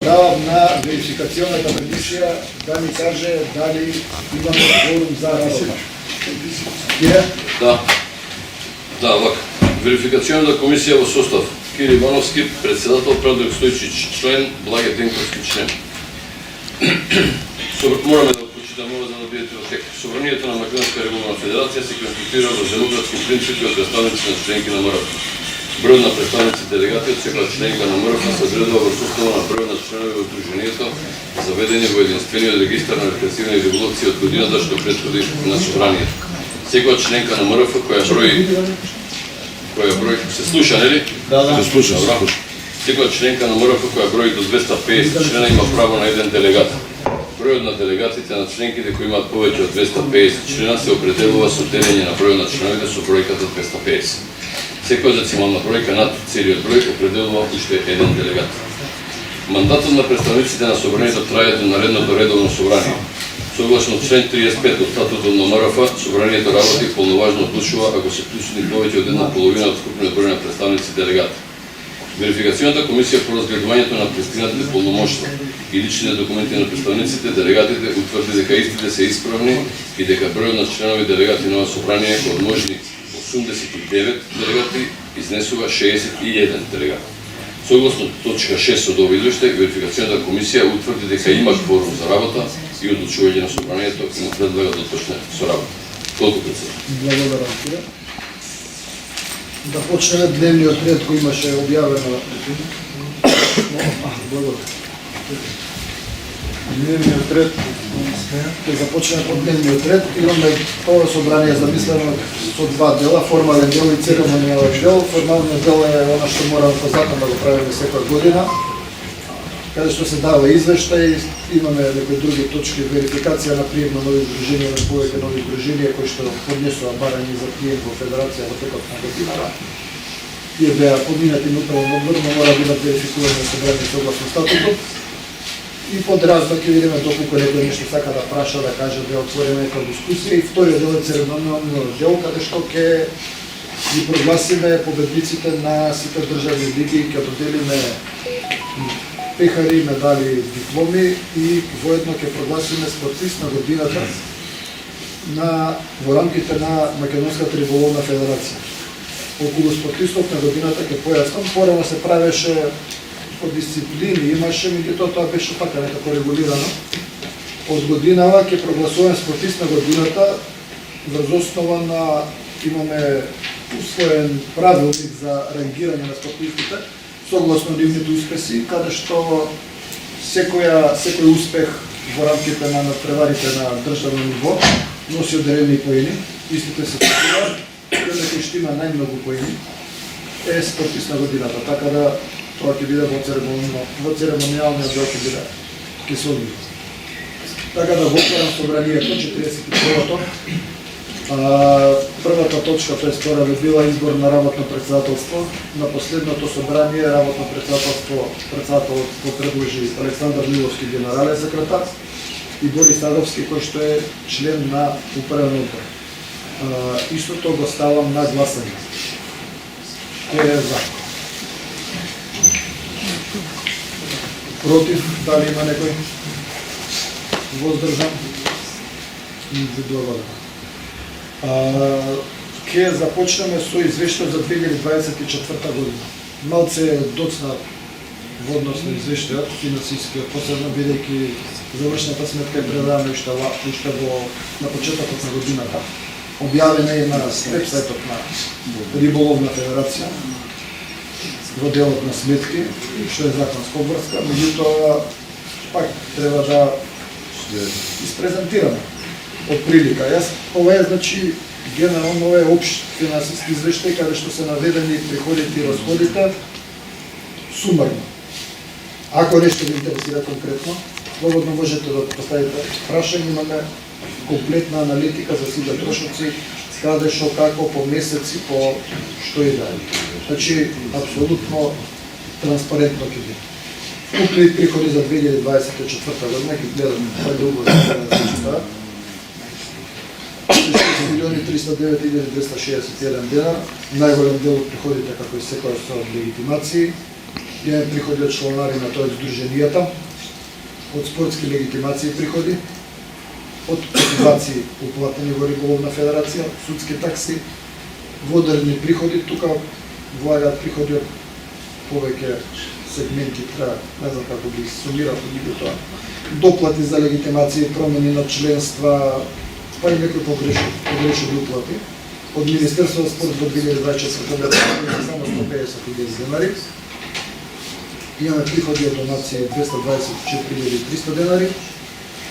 Правам на верификационната комисија да ми каже дали имаме кворум за работа. Да, вака. Верификационната комисија во состав Кири Ивановски, председател, Предраг Стојчич, член, Благе Денковски, член. Мораме да почитаме ова за да бидете во тек. Собранието на Македонска регуларна федерација се конституира во демократски принципи од представници на членки на МРФ. Бројот на представници делегати од секоја членка на МРФ се одредува врз основа на број на членови од Удружението, заведени во единствениот регистар на репресивни револуции од годината што претходи на собранието. Секоја членка на МРФ која број се слуша, нели? Да, слуша. Секоја членка на МРФ која брои до 250 члена има право на еден делегат. Бројот на делегатите на членките кои имаат повеќе од 250 члена се определува со делење на бројот на членовите со бројката 250. Секоја децимална бројка над целиот број определува уште еден делегат. Мандатот на представниците на собранието трае до наредното редовно собрание. Согласно член 35 од статутот на МРФ, собранието работи полноважно одлучува ако се присутни повеќе од една половина од вкупниот број на представници делегати. Верификационата комисија по разгледувањето на пристигнатите полномоштва и личните документи на представниците делегатите утврди дека истите се исправни и дека бројот на членови делегати на ова собрание од можни 89 делегати изнесува 61 делегати. Согласно точка 6 од овој извештај, верификационата комисија утврди дека има кворум за работа и одлучување на собранието и му предлага да почне со работа. Толку председател. Благодарам. Да почнеме дневниот ред кој имаше објавено. Благодарам. Дневниот ред. Ќе започнеме по дневниот ред. Имаме ова собрание замислено со два дела, формален дел и церемонијален дел. Формалниот дел е она што мораме по закон да го правиме секоја година, каде што се дава извештај, имаме некои други точки, верификација на прием на нови здруженија, на повеќе нови здруженија кои што поднесува барања за прием во федерација во текот на годинава. Тие беа подминати на управен одбор, но мора да бидат верификувани на собрание согласно статутот. И под размер ќе видиме доколку некој нешто сака да праша, да каже, да отвориме нека дискусија. И вториот дел е церемонијалниот дел, каде што ќе ги прогласиме победниците на сите државни лиги, ќе доделиме пехари, медали, дипломи и воедно ќе прогласиме спортист на годината во рамките на Македонската риболовна федерација. Околу спортистов на годината ќе појаснам, порано се правеше по дисциплини, имаше, меѓутоа тоа беше така некако регулирано. Од годинава ќе прогласуваме спортист на годината врз основа на имаме усвоен правилник за рангирање на спортистите согласно нивните успеси, каде што секој успех во рамките на надпреварите на државно ниво носи одредени поени, истите се постигуваат, кој што има најмногу поени е спортист на годината, така да тоа ќе биде во церемонијалниот дел ќе се одвие. Така да го отварам собранието, 41-то. Првата точка, втора би била избор на работно председателство. На последното собрание работно председателство предложи Александар Миловски, генерален секретар, и Борис Адовски, кој што е член на управен одбор. Истото го ставам на гласање. Кој е за? Против, дали има некој? Воздржан? Благодарам. Ке започнеме со извештај за 2024 година. Малце доцна во однос на извештајот, финансискиот, посебно бидејќи завршната сметка е предадена уште на почетокот на годината. Објавена е на вебсајтот на Риболовна федерација во делот на сметки, што е законска обврска, меѓутоа пак треба да испрезентираме од прилика. Ова е, значи, генерално ова е општ финансиски извештај, каде што се наведени приходите и расходите сумарно. Ако нешто ви интересира конкретно, слободно можете да поставите прашање, имаме комплетна аналитика за сите трошоци, каде што, како, по месеци, по што и дали. Значи, апсолутно транспарентно ќе биде. Вкупни приходи за 2024 година, ќе гледаме по-друго за да се читаат. 6.309.261 денар, најголем дел од приходите како и секоја со легитимации Имаме приходи од чланарина, тоа е здруженијата, од спортски легитимации приходи, од котизации уплатени во Риболовна федерација, судски такси, водерни приходи, тука влагаат приходи од повеќе сегменти, треба, не знам како ги сумират од тоа. Доплати за легитимации, промени на членства, па и некои погрешни уплати. Од Министерство за спорт во 2024 година само 150.000 денари. Имаме приходи од донации 224.300 денари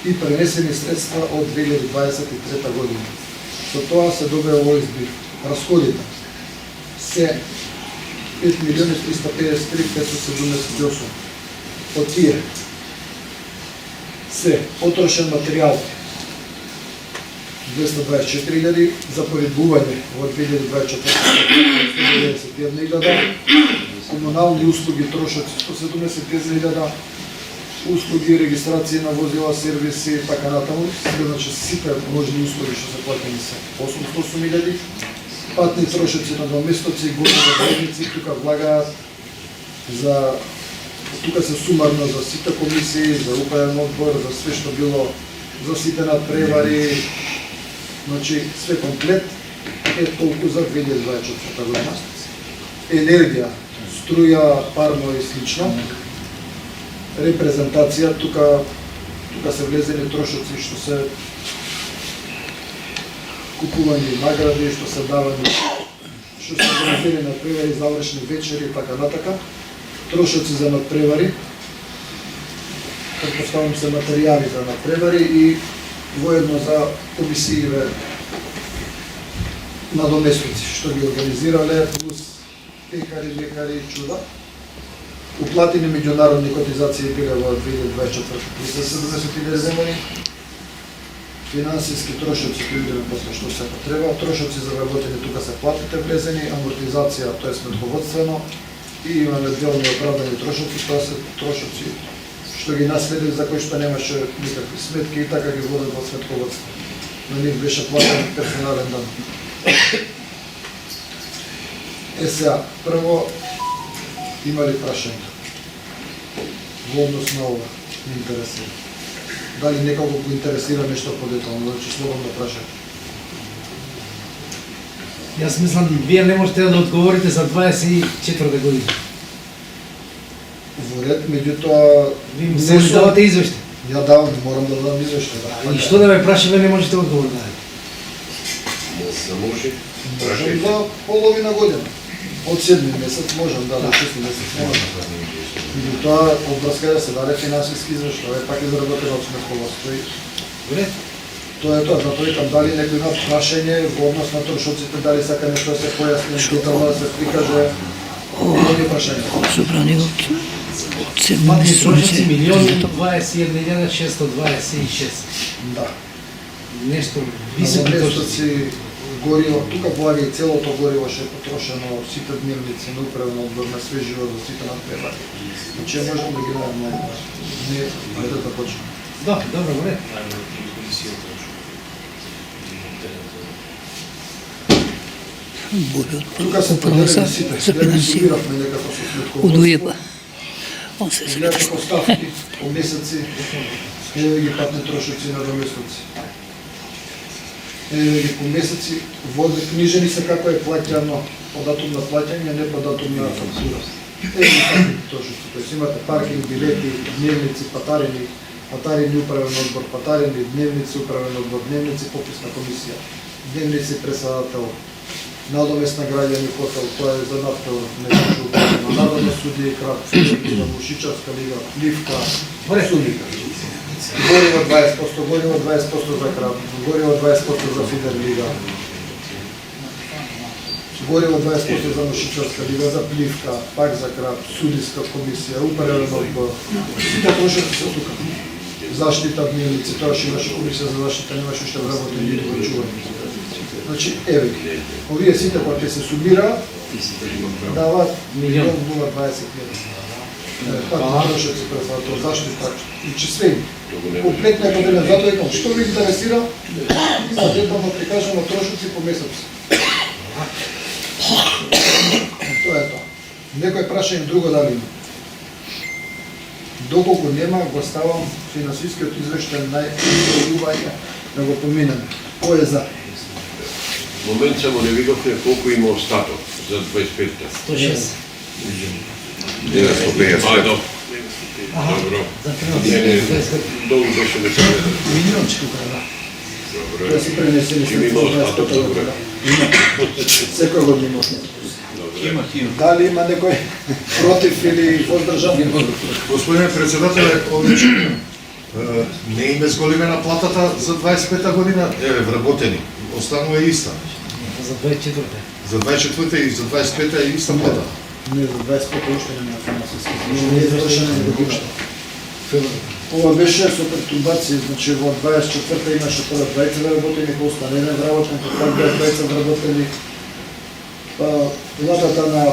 и пренесени средства од 2023 година. Со тоа се добива овој избир. Расходите се 5.353.578. Од тие се потрошен материјал 224.000, за поредбување во 2024 191.000, комунални услуги трошоци 170.000, услуги, регистрација на возила, сервиси, така натаму, значи сите можни услуги што се платени се 808.000, патни трошоци на доместоци, готови вредници, тука влагаат за тука се сумарно за сите комисии, за управен одбор, за све што било, за сите надпревари, значи све комплет е толку за 2024 година. Енергија, струја, парно и слично. Репрезентација, тука се влезени трошоци што се купување награди, што се давани, што се организирани надпревари, завршни вечери и така натака. Трошоци за надпревари, предпоставам се материјали за надпревари и воедно за комисииве на доместоци, што ги организирале, плюс пекари, лекари, чуда. Уплатени меѓународни котизации биле во 2024 370.000 денари. Финансиски трошоци кои видиме после што се потреба, трошоци за работени тука се платите влезени, амортизација, тоа е сметководствено, и имаме делни оправдани трошоци, тоа се трошоци што ги наследив, за кои што немаше никакви сметки и така ги водат во сметководство. На нив беше платен персонален дан. Сега, прво, има ли прашање? Во однос на ова, не интересира. Дали некако го интересира нешто подетално, значи слободно прашање. Јас мислам, вие не можете да одговорите за 24 година. Во ред, меѓутоа... Ви не давате извештај. Ја давам, морам да дадам извештај. И што да ме прашаме, не можете да одговорите. Може. Можам за половина година. Од 7 месец можам, да, до 6 месец можам. Меѓутоа, обврска да се даде финансиски извештај, пак е заработено од сметководство и... Добре. Тоа е тоа, затоа викам дали некој има прашање во однос на трошоците, дали сака нешто да се појасни, детално да се прикаже, кој е прашање? Патни трошоци 1.021.626. Да. Нешто високи трошоци. Доместоци, гориво, тука влага и целото гориво што е потрошено, сите дневници на управен одбор на све живот за сите надпревари. Значи можам да ги дадам на не, ајде да почнем. Да, добро, добре. Тука се поделени сите, ја ги сумиравме некако со сметководство. Он се Илјада поставки по месеци, еве ги патни трошоци на доместоци. Еве ги по месеци, книжени се како е плаќано по датум на плаќање, не по датум на фактура. Еве ги патни трошоци, тоест имате паркинг, билети, дневници, патарини управен одбор, патарини, дневници управен одбор, дневници пописна комисија, дневници председател, надомест на граѓани хотел, тоа е за надпревар, надомест судија и крат, Мушичарска лига, Ливка, судика. Гориво 20%, гориво 20% за крат, гориво 20% за Фидер лига, гориво 20% за Мушичарска лига, за Пливка, пак за крат, судиска комисија, управен одбор. Сите трошоци се тука. Заштита дневници, тоа што имаше комисија за заштита, немаше уште вработени нито го чување. Значи, еве, овие сите кои се сумираат, дават 1.021. Пак трошоци председател, заштита, значи све има. Комплетно е поделен, затоа викам, што ви интересира, има детално прикажано трошоци по месец. Тоа е тоа. Некој прашање друго дали има. Доколку нема, го ставам финансискиот извештај на изгубување да го поминеме. Кој е за? Момент само не видовме колку има остаток за 25-та. 106. 950. Добро. За Не, не, пренос. долу беше да се гледа. Милионче тука, да. Добро. Да си пренесени Ќе има остаток, добро. Секој година има. Има. Дали има некој против или воздржан? Господине председателе, одлично. Не им е зголемена платата за 25-та година, еве вработени. Останува иста. За 24-те. За 24-та и за 25-та е иста плата. Не, за 25-та уште нема финансиски. Не е завршена годината. Ова беше со претурбација, значи во 24-та имаше тоа 20 вработени, по останале вработени, па 20 вработени. Па платата на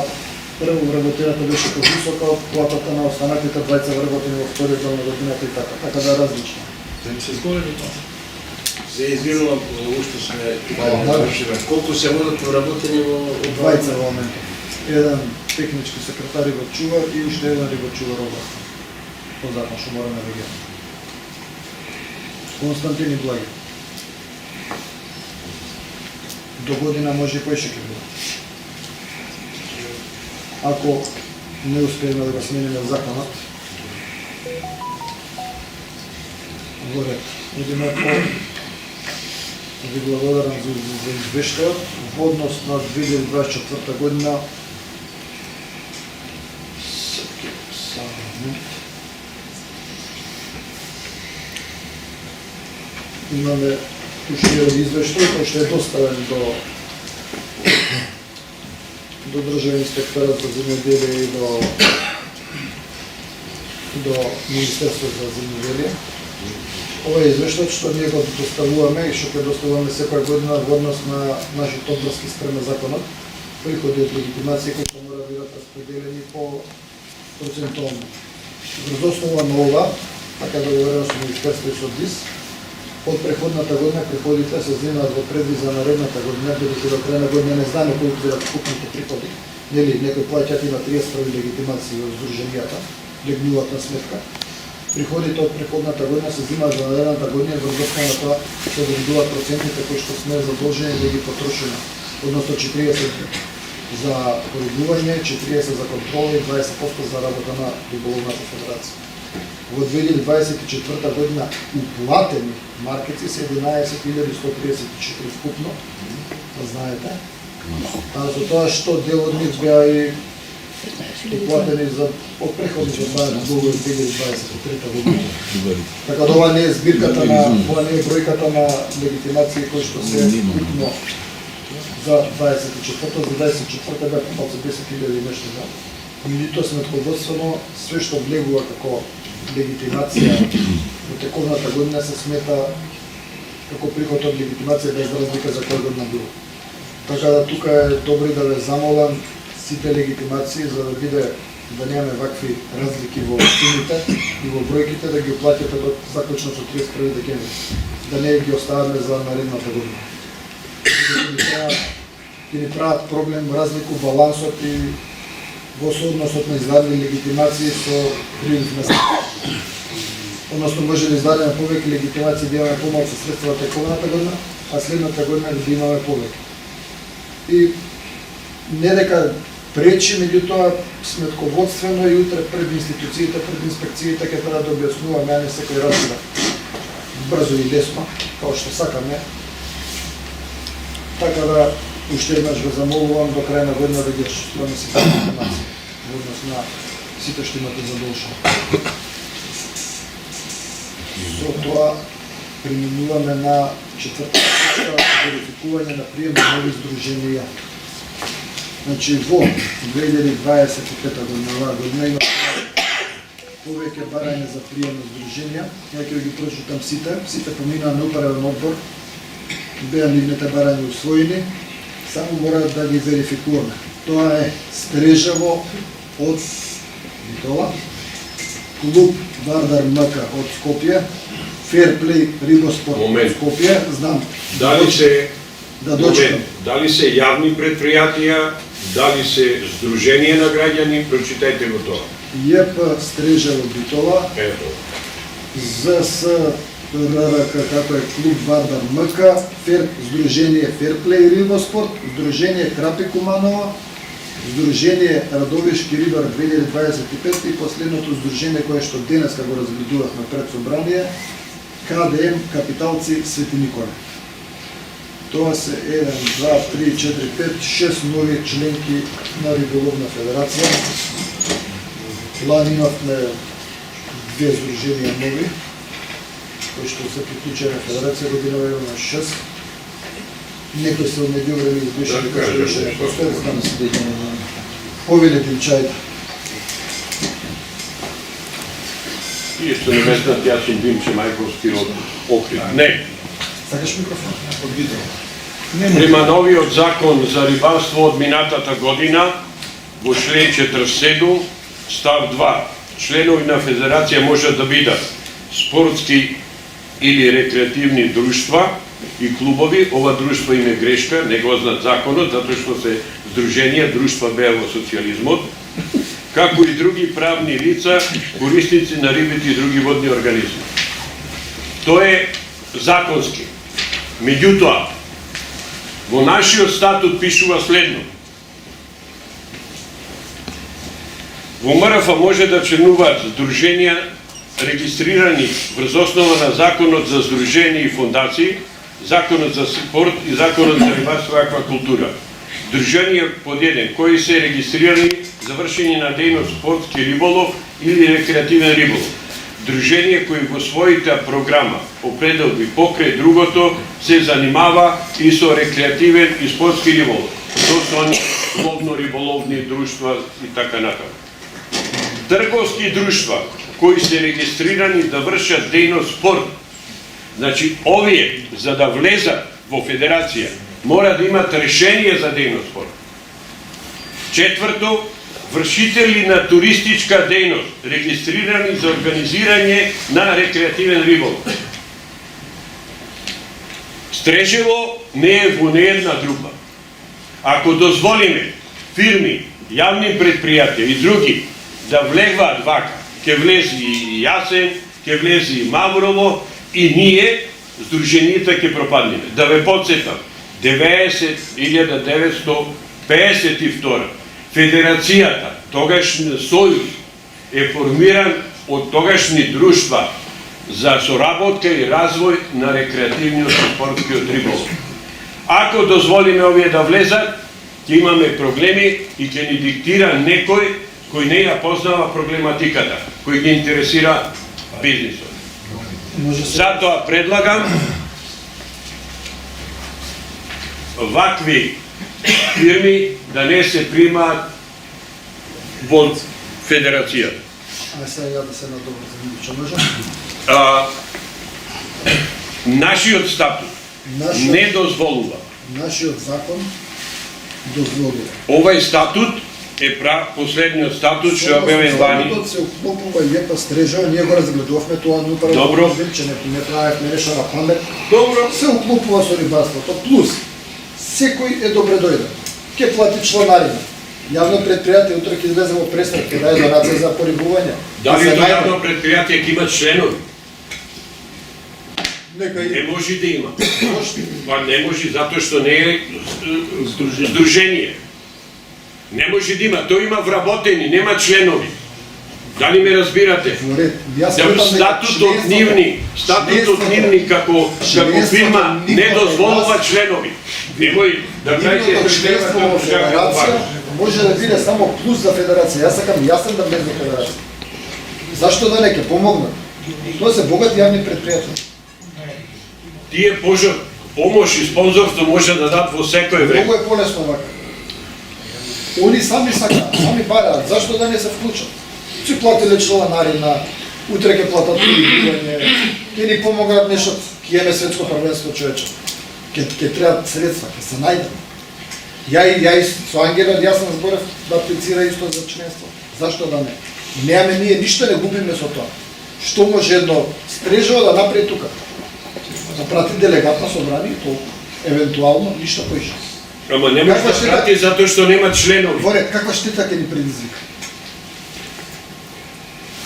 прво вработената беше повисока од платата на останатите 20 вработени во втори дел на годината и така да различно. Да им се зголеми тоа. Се извинувам, уште сме колку се водат вработени во 20 во моментот. Еден технички секретар и чувар и уште еден рибачувар областен. По закон што мора да веќе. Константин и Благи. До година може и поише ќе биде. Ако не успееме да го смениме законот, во ред. Идеме по ви благодарам за извештајот во однос на 2024 година. Имаме уште еден извештај кој што е доставен до Државен инспекторат за земјоделие и до Министерство за земјоделие. Ова е извештај што ние го доставуваме и што ќе доставуваме секоја година во однос на нашите одборски спрема законот, приходи од легитимација кои што мора да бидат распределени по процентовно. Врз основа на ова, така договорено со Министерство и со ДИС, од преходната година приходите се земаат во предвид за наредната година, бидејќи до крај на година не знаеме колку бидат вкупните приходи. Нели, некои плаќаат има 30 легитимации во здруженијата, легнуваат на сметка. Приходите од преходната година се земаат за наредната година врз основа на тоа што одредуваат процентите кои што сме задолжени да ги потрошиме. Односно 40 за коригување, 40 за контрола и 20% за работа на риболовната федерација. Во 2024 година уплатени маркеци се 11.134 вкупно, знаете. А за тоа што дел од нив беа и уплатени за од преходни до 2023 година. Така да ова не е збирката на, ова не е бројката на легитимации кои што се вкупно за 24-та, за 24-та беа помалку 10.000 и нешто да. Меѓутоа сметководствено све што влегува како легитимација во тековната година се смета како приход од легитимација без разлика за која година било. Така да тука е добро да ве замолам сите легитимации за да биде да немаме вакви разлики во сумите и во бројките да ги оплатите до заклучно со 31 декември. Да не ги оставаме за наредната година. Ќе ни прават проблем разлику балансот и во соодносот на издадени легитимации со прилив на односно може да издадеме повеќе легитимации да имаме помалку средства тековната година, а следната година да имаме повеќе. И не дека пречи, меѓутоа сметководствено и утре пред институциите, пред инспекциите ќе треба да објаснуваме, а не секој разбира брзо и лесно, како што сакаме. Така да уште еднаш ве замолувам до крај на година да ги чувствуваме сите информации во однос на сите што имате задолжено. Со тоа преминуваме на четврта точка, верификување на прием на нови здруженија. Значи во 2025 година, оваа година има повеќе барање за прием на здруженија. Ја ќе ги прочитам сите поминаа на управен одбор, беа нивните барања усвоени, само мора да ги верификуваме. Тоа е Стрежево од Битола, клуб Вардар МК од Скопје, Ферплей Рибоспорт од Скопје, знам. Дали се да дочекам. Дали се јавни предпријатија, дали се здружение на граѓани, прочитајте го тоа. JП Стрежево Битола, Ето. ЗС РРК како е клуб Вардар МК, Сдружение Ферплей Рибоспорт, Сдружение Крапи Куманова, Сдружение Радовишки Рибар 2025 и последното сдружение кое што денес го разгледувавме пред собрание, КДМ Капиталци Свети Николе. Тоа се 1, 2, 3, 4, 5, 6 нови членки на Риболовна федерација. Лани имавме 2 сдруженија нови, кои што се приклучени на федерација, годинава имаме 6. Некои се одмедјували избишали, кои што беше не постојат, за да не се дејќаме. Повеле Димчајда. Тие што не ме знаат, јас сум Димче Мајковски од Охрид. Не. Сакаш микрофон? Према новиот закон за рибарство од минатата година, во член 47, став 2, членови на федерација можат да бидат спортски или рекреативни друштва и клубови. Ова друштва им е грешка, не го знаат законот, затоа што се здруженија, друштва беа во социјализмот, како и други правни лица, корисници на рибите и други водни организми. Тоа е законски. Меѓутоа, во нашиот статут пишува следно. Во МРФ може да членуваат здруженија регистрирани врз основа на Законот за здруженија и фондации, Законот за спорт и Законот за рибарство и аквакултура. Здруженија под 1 кои се регистрирани за вршење на дејност спортски риболов или рекреативен риболов. Здруженија кои во својата програма определби покрај другото се занимава и со рекреативен и спортски риболов. Тоа се они ловно-риболовни друштва и така натаму. Трговски друштва кои се регистрирани да вршат дејност спорт. Значи, овие за да влезат во федерација мора да имат решение за дејност спорт. Четврто, вршители на туристичка дејност, регистрирани за организирање на рекреативен риболов. Стрежево не е во неедна група. Ако дозволиме фирми, јавни предпријатија и други да влегваат вака, ќе влези и Јасен, ќе влези и Маврово и ние, здруженијата, ќе пропаднеме. Да ве подсетам, 1952 Федерацијата, тогашниот сојуз, е формиран од тогашни друштва за соработка и развој на рекреативниот и спортскиот риболов. Ако дозволиме овие да влезат, ќе имаме проблеми и ќе ни диктира некој кој не ја познава проблематиката, кој ги интересира бизнисот. Затоа предлагам вакви фирми да не се примаат во федерацијата. А сега ја да се надобрзам, што можам? Нашиот статут не дозволува. Нашиот закон дозволува. Овај статут е последниот статут што објавен лани. Статутот се уклопува ЈП Стрежево, ние го разгледувавме тоа, но управо Добро. че не правевме нешто на памет. Добро. Се уклопува со рибарството, плюс секој е добре дојде. Ке плати чланарина. Јавно предпријатие утре ќе излезе во престрак, ќе даде донација за порибување. Дали тоа јавно предпријатие ќе има членови? Нека Не и може да има. Па не може затоа што не е здружение. Не може да има, тој има вработени, нема членови. Дали ме разбирате? Статутот нивни како фирма не дозволува членови. Немој да кажете нивното членство во федерација може да биде само плюс за федерација. Јас сакам јасен да влезе во федерација. Зашто да не ќе помогнат? Тоа се богати јавни предпријатија. Тие помош и спонзорство може да дадат во секој време. Многу е полесно вака. Они сами сакаат, сами бараат, зашто да не се вклучат? Си платиле чланарина, утре ќе платат прибивање, ќе ни помогнат нешто, ќе еме светско првенство човече. Ќе требаат средства, ќе се најдат. Ја и со Ангелот јас сум зборев да аплицира исто за членство. Зашто да не? Немаме ние ништо не губиме со тоа. Што може едно Стрежево да направи тука? Да прати делегат на собрание, толку. Евентуално, ништо поише. Ама не може да прати затоа што нема членови. Ворет, каква штета ќе ни предизвика?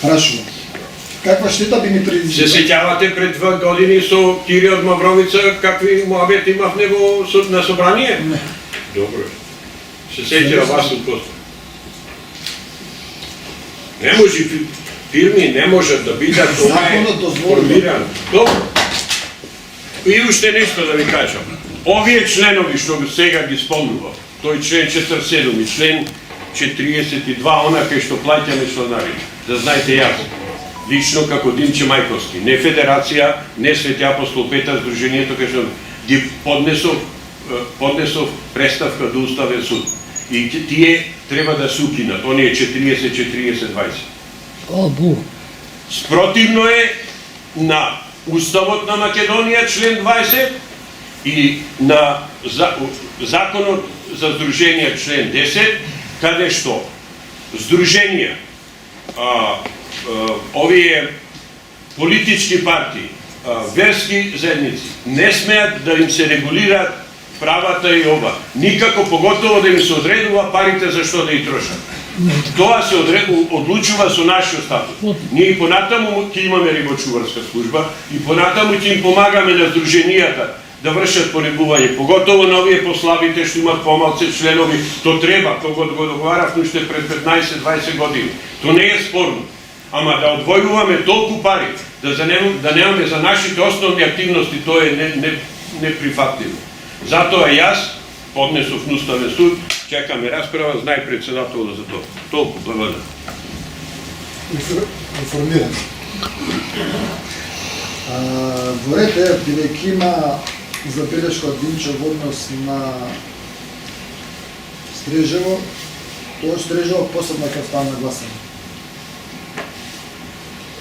Хорошо. Каква штета би ни Се предизвикала? сеќавате пред 2 години со Кири од Мавровица какви муабети имавме на собрание? Не. Добро. Се сеќава вас од после. Не може фирми не можат да бидат Законот дозволува. формиран. Добро. И уште нешто да ви кажам. Овие членови што сега ги спомнувам, тој член 47 и член 42, она кај што плаќаме членари, да знаете јас, лично како Димче Мајковски, не федерација, не Свети Апостол Петар, Сдруженијето кај што ги поднесов представка до Уставен суд. И тие треба да се укинат, оние 40-40-20. О, бу. Спротивно е на Уставот на Македонија, член 20, и на Законот за Сдруженија, член 10, каде што Сдруженија, овие политички партии, верски заедници, не смеат да им се регулираат правата и ова. Никако, поготово да им се одредува парите за што да ги трошат. Тоа се одлучува со нашиот статут. Ние и понатаму ќе имаме рибочуварска служба и понатаму ќе им помагаме на сдруженијата да вршат понебување, поготово на овие послабите што имат помалце членови. То треба, тоа го договаравме уште пред 15-20 години. То не е спорно. Ама да одвојуваме толку пари, да немаме за нашите основни активности, тоа е неприфатливо. Затоа јас поднесов на Уставен суд, чекаме расправа, знае председателот за тоа. Толку, благодарам. Информиран. Во ред е, бидејќи има забелешка од Димче во однос на Стрежево, тоа Стрежево посебно ќе стане на гласање.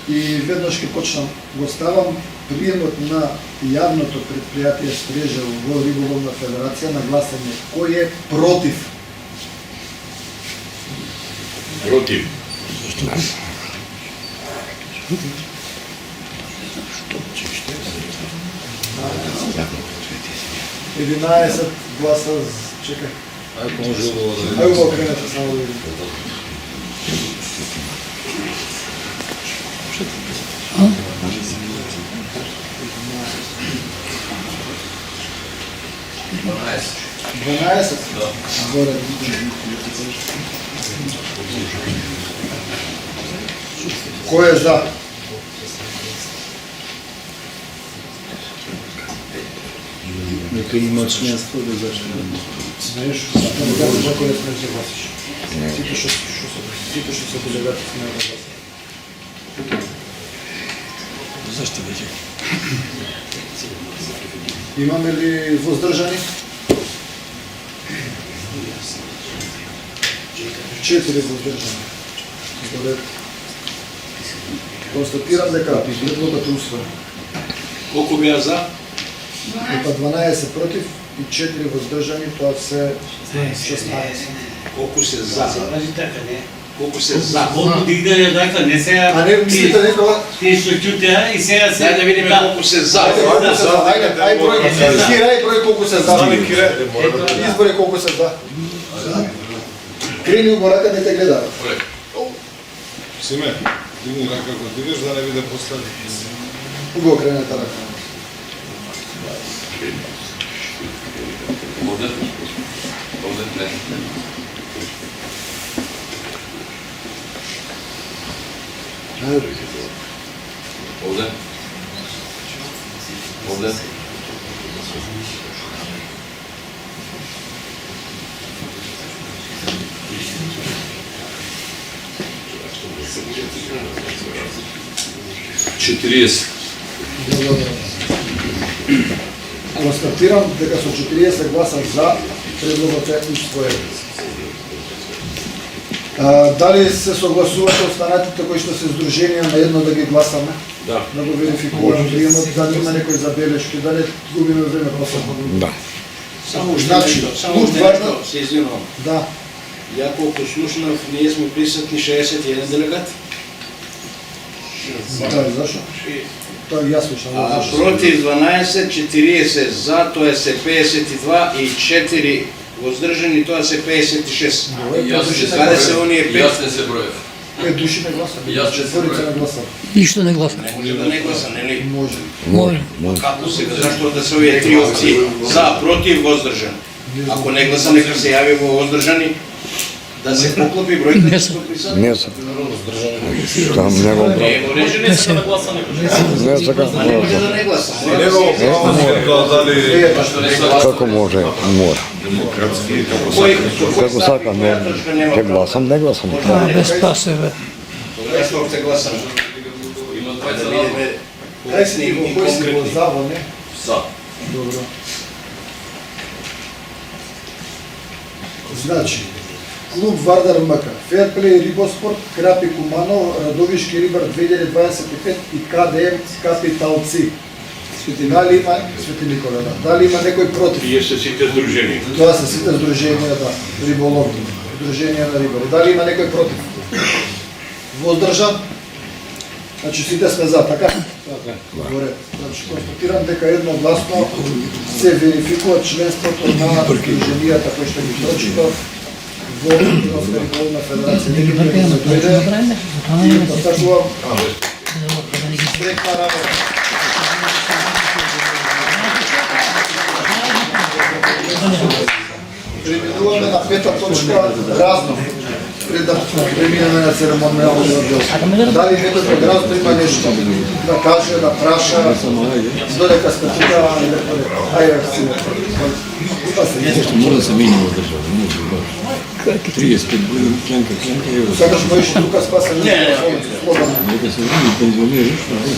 И веднаш ќе почнам, го ставам приемот на јавното предпријатие Стрежево во Риболовна федерација на гласање. Кој е против? Против. 11 гласа, чекај. Ајде го кренете само да видим. Дванаесет? Горе. Кој е за? Нека има членство да зашто. Знаеш, за кој не смееш да гласиш. Сите што се делегати смеат да гласат. Зашто веќе? Имаме ли воздржани? 4 воздржани. Добре. Констатирам дека предлогот е усвоен. Колку беа за? Па 12 против и 4 воздржани, тоа се 16. Колку се за? Кажи така, не? Колку се за? Колку дигнале дека не сега... А не мислите некоја? Тие што чутеа и сега се... Дај да видиме колку се за. Ајде број колку се за. Избори колку се за. Крени го рака, не те гледа. Симе, дигни рака кога дигаш да не биде постави. Го кренете рака. Овде? Овде не. Овде? Овде? Четириесет. Констатирам дека со 40 гласа за предлогот е усвоен. Дали се согласувате останатите кои што се здруженија на едно да ги гласаме? Да. Да го верификуваме, приемот, дали има некои забелешки, дали губиме време после. Да. Само уште Значи, нешто, само тук уште важно- нешто, се извинувам. Да. Ја колку слушнав, ние сме присутни 61 делегат, Да, зашо? Тоа е јасно што а зашо. против 12, 40 за, тоа се 52 и 4 воздржани, тоа се 56. Каде се оние 5? Јас не се броев. 5 души не гласат. Јас Четворица не гласат. Ништо не гласа. Не може да не гласа, нели? Може. Може. Како сега, зашто да се овие три опции за, против, воздржан? Ако не гласа, нека се јави во воздржани, да се поклопи бројката Не што се. присутни. Не се. Там не го брат. Не, во режим Не се. Не сака. а не може да не гласа. Како може? Може. Како сака, не. Ке гласам, не гласам. А, без пасе, бе. Кога што се гласа? Има Да двајца видиме Дај си и го кој си го конкретни. зава, не? за. Добро. Значи, клуб Вардар МК, Ферплей Рибоспорт, Крапи Куманов, Радовишки Рибар 2025 и КДМ Капиталци. Дали има Свети Никола, да. Дали има некој против? Тие се сите здружени. Тоа се сите здруженија, да, риболовни, здруженија на рибари. Дали има некој против? Воздржан? Значи сите сме за, така? Така. Добре. Значи констатирам дека едногласно се верификува членството на здруженијата кој што ги прочитав во Рибарска риболовна федерација. Да ги Нека бркаме, да тоа дојде ќе направиме. Тоа и не е посакувам да ги стрекна работа. Преминуваме на пета точка разно. Пред да преминеме на церемонијалниот дел. Дали некој од градот има нешто да каже, да праша, додека сте тука, ајде си. Мора да се мени во држава, не може баш. 35 години членка и Сакаш можеш тука спаса слободно. нека се вради пензионери.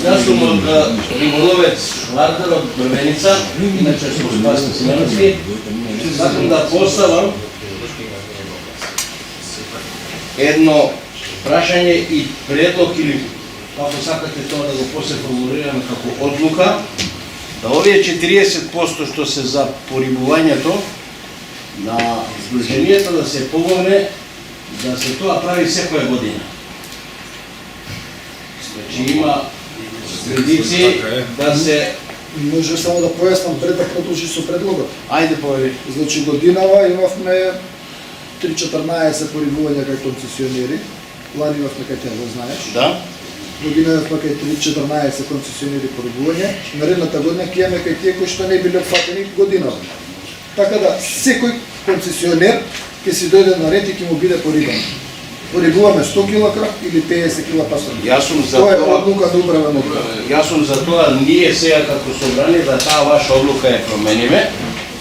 Јас сум од риболовец Вардар од Брвеница, иначе сум Спасен Сименовски. Сакам да поставам едно прашање и предлог или како сакате тоа да го после формулираме како одлука, да овие 40% што се за порибувањето на здруженијата да се помогне да се тоа прави секоја година. Значи има традиции да се... Може само да појаснам пред да продолжи со предлогот. Ајде повели. Значи годинава имавме 3-14 порибувања кај концесионери. Лани имавме кај те, го знаеш. Да? Година имавме кај 3-14 концесионери порибувања. Наредната година ќе имаме кај тие кои што не биле опфатени годинава. Така да секој концесионер ќе си дојде на ред и ќе му биде порибан. Порибуваме 100 кг крав или 50 кг пасторни. Јас сум за Тоа е тоа. одлука да управено. Јас сум за тоа ние сега како собрани да таа ваша одлука ја промениме,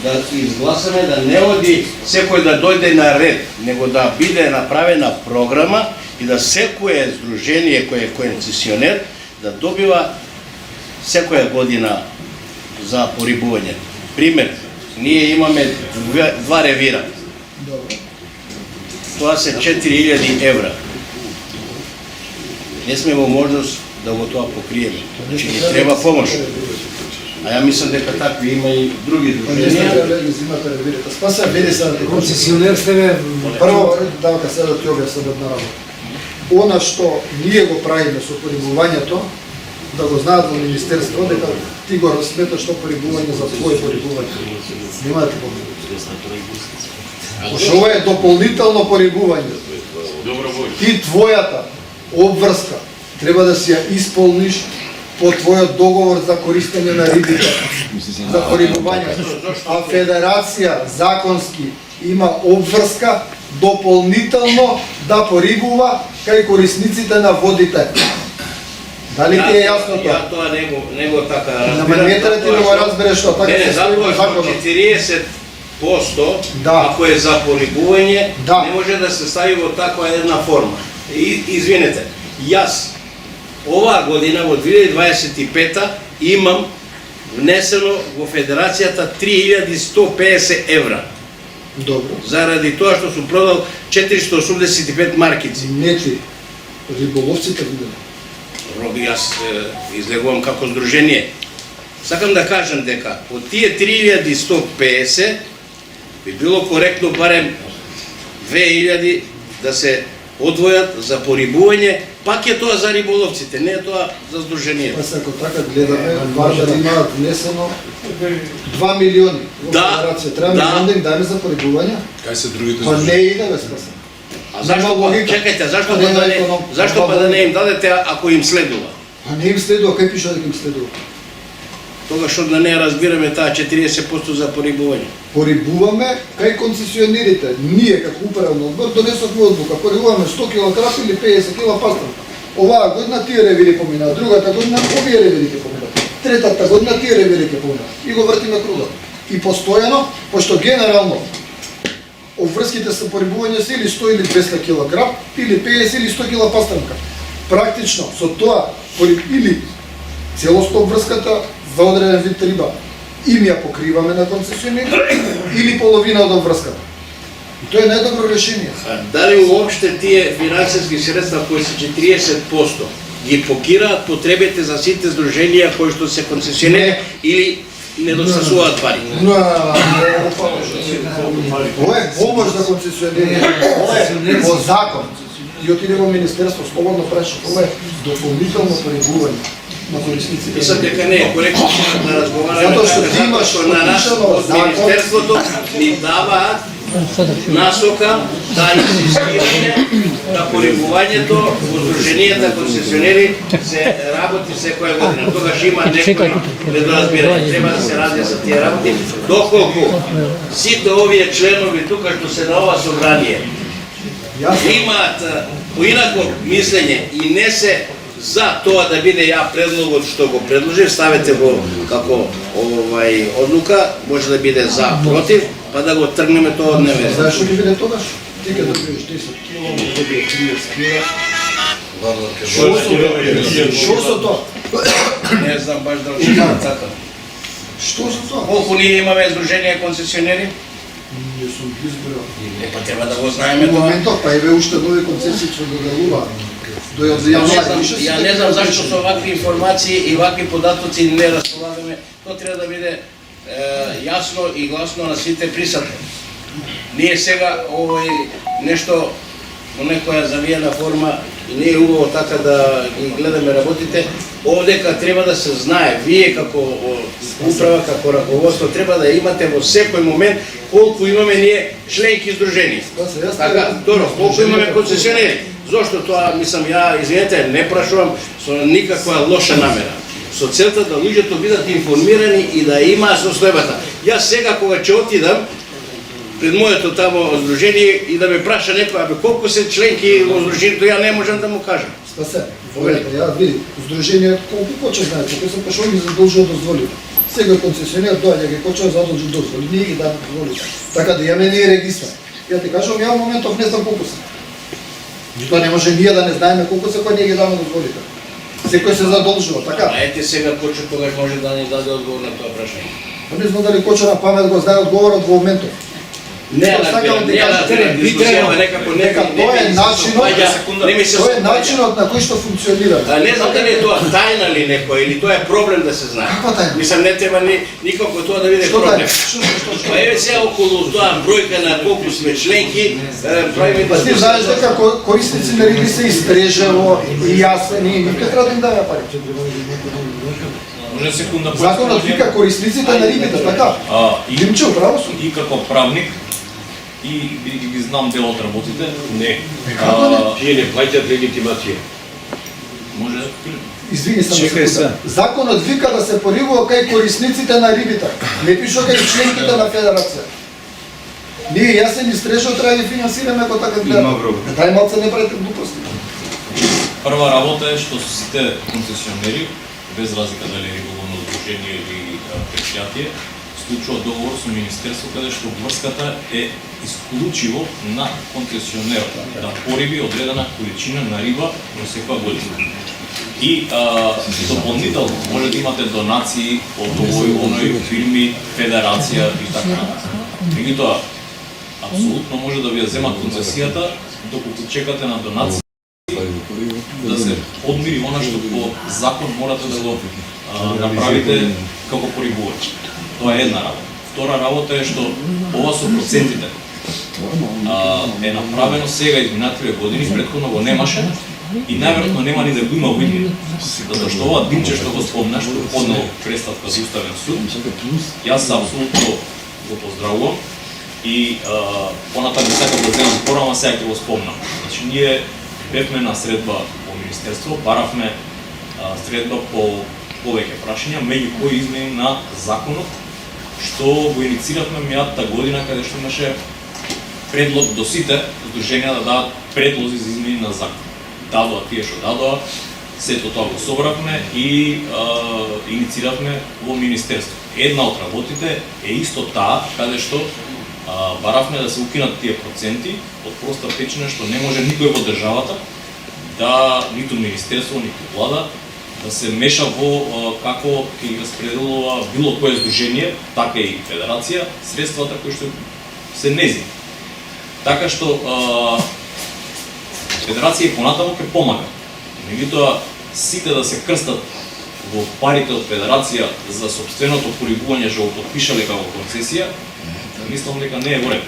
да изгласаме да не оди секој да дојде на ред, него да биде направена програма и да секое здружение кој е концесионер да добива секоја година за порибување. Пример, ние имаме два ревира. Добро. Тоа се 4000 евра. Не сме во можност да го тоа покриеме. Значи ни треба помош. А ја мислам дека такви има и други Па не сте друженија. треба да ги взимате ревирите. Спаса, види се да Концесионер сте бе, Прво, давака сега да ти објаснам една работа. Она што ние го правиме со порибувањето, да го знаат во Министерство, дека ти го разсметаш што порибување за твој порибување. Нема да ти помогне. Пошто ова е дополнително порибување. Добро вој. Ти твојата обврска треба да си ја исполниш по твојот договор за користење на рибите, за порибување. А федерација законски има обврска дополнително да порибува кај корисниците на водите. Дали ти е јасно тоа? Ја тоа не го така разбирам. Нама не треба ти да го разбереш тоа, така Не, се стои во затоа што законот. 40% Да. ако е за порибување, Да. не може да се стави во таква една форма. Извинете, јас оваа година во 2025 имам внесено во Федерацијата 3150 евра. Добро. Заради тоа што сум продал 485 маркици. Не ти. Риболовците виделе. Роби, јас излегувам како здружение. Сакам да кажам дека од тие 3150 би било коректно барем 2000 да се одвојат за порибување, пак е тоа за риболовците, не е тоа за здружението. Па ако така гледаме, Вардар имаат внесено 2 милиони во Да, федерација. Треба да. милион да им даде за порибување? Кај се другите Па не иде без паса. А зашто Нема логика. чекајте, зашто Па па нема да не економ- зашто нема па да не им логика. дадете ако им следува? А не им следува, кај пише дека им следува? Тогаш што да не разбираме таа 40% за порибување. Порибуваме кај концесионерите. Ние како управен одбор донесовме одлука, порибуваме 100 кг крап или 50 кг пастрамка. Оваа година тие ревири поминаа, другата година овие ревири ќе поминаа. Третата година тие ревири ќе поминаа. И го вртиме кругот. И постојано, пошто генерално обврските со порибување се или 100 или 200 кг крап, или 50 или 100 кг пастрамка. Практично со тоа или целосно обврската за одреден вид риба им ја покриваме на концесионер или половина од обврската. И тоа е најдобро решение. Дали уопште тие финансиски средства кои се 40% ги покираат потребите за сите здруженија кои што се концесионери или недостасуваат пари? Ова е помош за концесионери, ова е по закон. И отиде во Министерство, слободно праша, ова е дополнително порибување на корисниците. Мислам дека не е коректно да разговараме Затоа што така, ти имаш затоа што на нас пропишано од закон. Министерството ни даваат насока да инсистираме на порибувањето во здруженијата концесионери се работи секоја година. Тогаш има некој недоразбирање. Треба да се разјаснат тие работи, доколку сите овие членови тука што се на ова собрание имаат поинако мислење и не се за тоа да биде ја предлогот што го предложив, ставете го како одлука, може да биде за, против, па да го тргнеме тоа од дневен ред. Знаеш што ќе биде тогаш? Ти ќе добиеш 10 кг, добиеш 30 кг. Што со тоа? Не знам баш да очекам така. Што со тоа? Колку ние имаме здруженија концесионери? Не сум избрал. Па треба да го знаеме Во тоа. моментов па еве уште нови концесии што доделуваат. Ја не знам зашто со вакви информации и вакви податоци не располагаме. Тоа треба да биде јасно и гласно на сите присутни. Ние сега нешто во некоја завиена форма и не е убаво така да ги гледаме работите. Овдека треба да се знае, вие како управа, како раководство треба да имате во секој момент колку имаме ние членки здружени. Така, добро, колку имаме концесионери. Зошто тоа, мислам, ја, извинете, не прашувам со никаква лоша намера. Со целта да луѓето бидат информирани и да имаат состојбата. Јас сега кога ќе отидам пред моето тамо здружение и да ме праша некој, абе колку се членки во здружението, ја не можам да му кажам. Спасе, ја види, здружение колку поче знаете, кој се пошол ги задолжува дозволите. Секој концесионер доаѓа ги поче задолжи дозволи, ние ги даме дозволите. Така да имаме ние регистар. Ја ти кажувам, ја во моментов не знам колку се. Тоа не може ние да не знаеме колку се, кој ние ги даме дозволите. Секој се задолжува, така? А ете сега Кочо тогаш може да ни даде одговор на тоа прашање. Па не знам дали Кочо на памет го знае одговорот во моментов. Не разбирам, дискусија, некако Дека тоа е начинот, не ми се тоа е сопаѓа. начинот на кој што функционира. Не знам дали е тоа тајна ли некој или тоа е проблем да се знае. Каква тајна? Мислам не треба никако тоа да биде Што проблем. тајна? Па еве сега околу тоа бројка на колку сме членки, правиме Па ти знаеш дека корисници на риби се истрежево и јасен и никај треба да им дава пари. Може секунда Законот вика корисниците на рибите, така? Димчо, право сум. И како правник и бидејќи ги знам дел од работите, Не. Тие не плаќаат легитимација. може Извини само Чекај секунда. се. Законот вика да се порибува кај корисниците на рибите. Не пише кај членките на федерација. Ние јасен истрежо треба да ги финансираме ако така гледаме. Дај малце не правите глупости. прва работа е што сите концесионери, без разлика дали е риболовно здружение или предпријатие, склучуваат договор со министерство каде што врската е исклучиво на концесионерот да пориби одредена количина на риба во секоја година. И дополнително може да имате донации од овој оној фирми, федерација и така натаму. Меѓутоа, апсолутно може да ви ја земат концесијата доколку чекате на донации да се одмири она што по закон морате да го направите како порибувач. Тоа е една работа. Втора работа е што ова со процентите е направено сега изминативе години, претходно го немаше и најверојатно нема ни да го има во иднина. Затоа што ова Димче што го спомна, што поднел представка за Уставен суд, јас апсолутно го поздравувам и понатаму сакам да земам порама, сега ќе го спомнам. Значи ние бевме на средба во Министерство, баравме средба по повеќе прашања, меѓу кои измени на законот, што го иницииравме мејатата година, каде што имаше предлог до сите здруженија да дадат предлози за измени на закон. Дадоа тие што дадоа, сето тоа го собравме и иницииравме во Министерство. Една од работите е исто таа, каде што баравме да се укинат тие проценти од проста причина што не може никој во државата да, ниту Министерство, ниту влада, да се меша во како ќе ги распределува било кое здружение, така и федерација, средствата кои што се незини. Така што федерација и понатаму ќе помага. Меѓутоа, сите да се крстат во парите од федерација за собственото порибување што го потпишале како концесија, мислам дека не е во ред.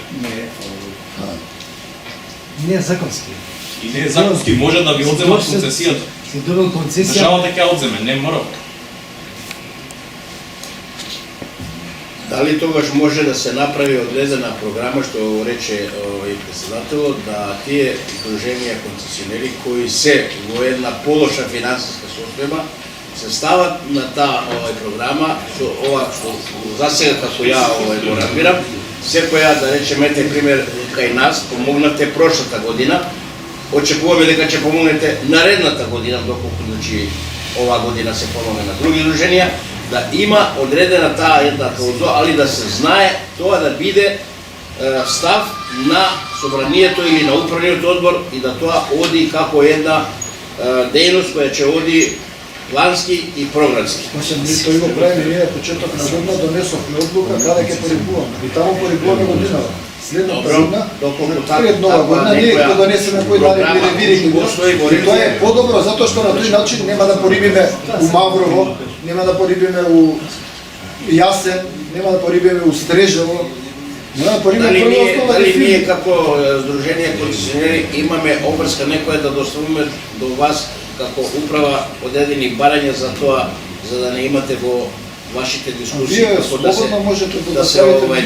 Не е законски. И не е законски, може да ви одземат концесијата. Си добил концесија. Државата ќе ја одземе, не мора. Дали тогаш може да се направи одредена програма, што рече и председателот, да тие здруженија концесионери кои се во една полоша финансиска состојба се стават на таа програма, што ова што засега како ја го разбирам, секоја да речеме ете пример кај нас помогнате прошлата година, очекуваме дека ќе помогнете наредната година, доколку значи оваа година се помогне на други здруженија, да има одредена таа една клауза, али да се знае тоа да биде став на собранието или на управниот одбор и да тоа оди како една дејност која ќе оди плански и програмски. Тој го прави ние почеток на година донесовме одлука каде ќе порибуваме. И таму порибуваме годинава. Следната година, пред нова година, ние ќе донесеме кој дали биде вирики. И тоа е подобро, затоа што на тој начин нема да порибиме у Маврово, нема да порибиме у Јасен, нема да порибиме у Стрежево. Дали ние како здружение концесионери имаме обврска некоја да доставиме до вас како управа одредени барања за тоа, за да не имате во вашите дискусии, како да се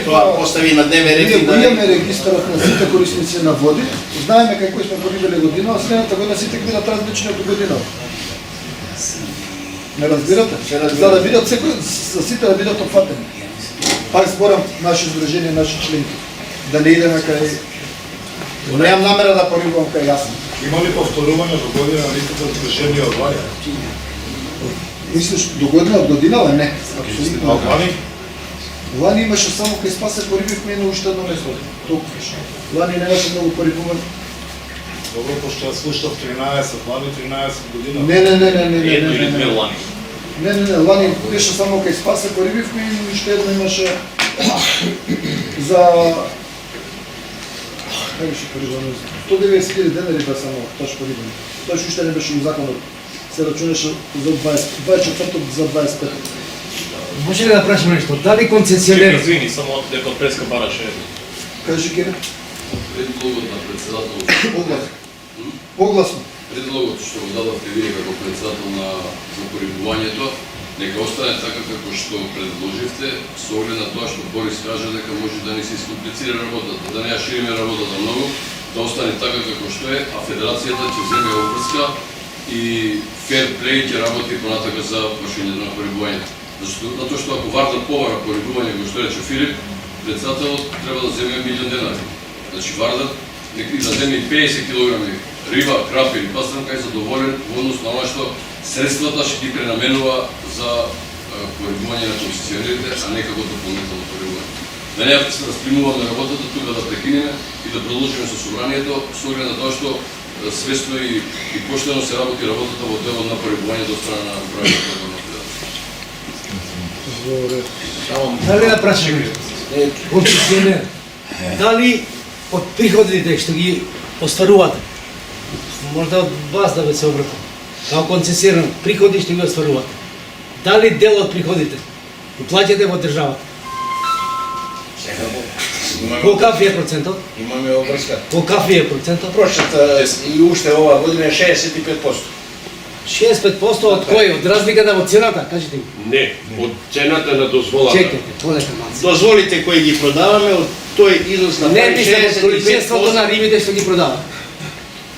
тоа постави на дневен ред и да... Ние имаме регистарот на сите корисници на води, знаеме како сме порибиле година, а следната година сите ги бидат различни од година. Не разбирате? За да бидат секој, за сите да бидат опфатени. Пак зборам наши здруженија, наши членки. Да не идеме кај... Немам намера да порибувам кај Јасен. Има ли повторување до година на листата здруженија од Вања? Мислиш, до година од годинава? Не. Апсолутно. А Вани? Лани имаше само кај Спасе порибивме на уште едно место. Лани немаше многу порибуван. Добро, пошто ја слушав 13, Лани 13 година. Не, Лани беше само кај Спасе порибивме и уште едно имаше за... Кај беше порибано? 190.000 денари бе само тош порибано. Тој уште не беше у законот. Се рачунеше за 24 за 25. Може ли да прашаме нешто? Дали концесионерот? Извини, само дека од преска бараше. Кажи Кире. Предлогот на председател. Погласно. Предлогот што го дадовте вие како председател на порибувањето, нека остане така како што предложивте, со оглед на тоа што Борис кажа дека може да ни се искомплицира работата, да не ја шириме работата многу, да остане така како што е, а федерацијата ќе земе обврска и фер плей ќе работи понатака за вршењето на порибувањето. Затоа што ако Вардар повара порибување, го што рече Филип, председателот треба да земе 1 милион денари. Значи Вардар да земе 50 килограми риба, крап или пастрам, кај задоволен во однос на она што средствата ќе ги пренаменува за порибување на концесионерите, а не како дополнително порибување. Да не се распримуваме работата, тука да прекинеме и да продолжиме со собранието, со оглед на тоа што свесно и поштено се работи работата во делот на порибување до страна на управителот на федерација. Дали да прашаме концесионер? Дали од приходите што ги остварувате, можда од вас да ве се обратам, како концесионер, приходи што ги остварувате, дали дел од приходите ги плаќате во државата? Колкав е процентот? Имаме обврска. Колкав е процентот? Прошлата и уште оваа година е 65%. 65% од кој? Од разликата во цената, кажете ми. Не, од цената на дозволата. Чекайте, полека малце. Дозволите кои ги продаваме од тој износ на Не мислам од количеството на рибите што ги продава.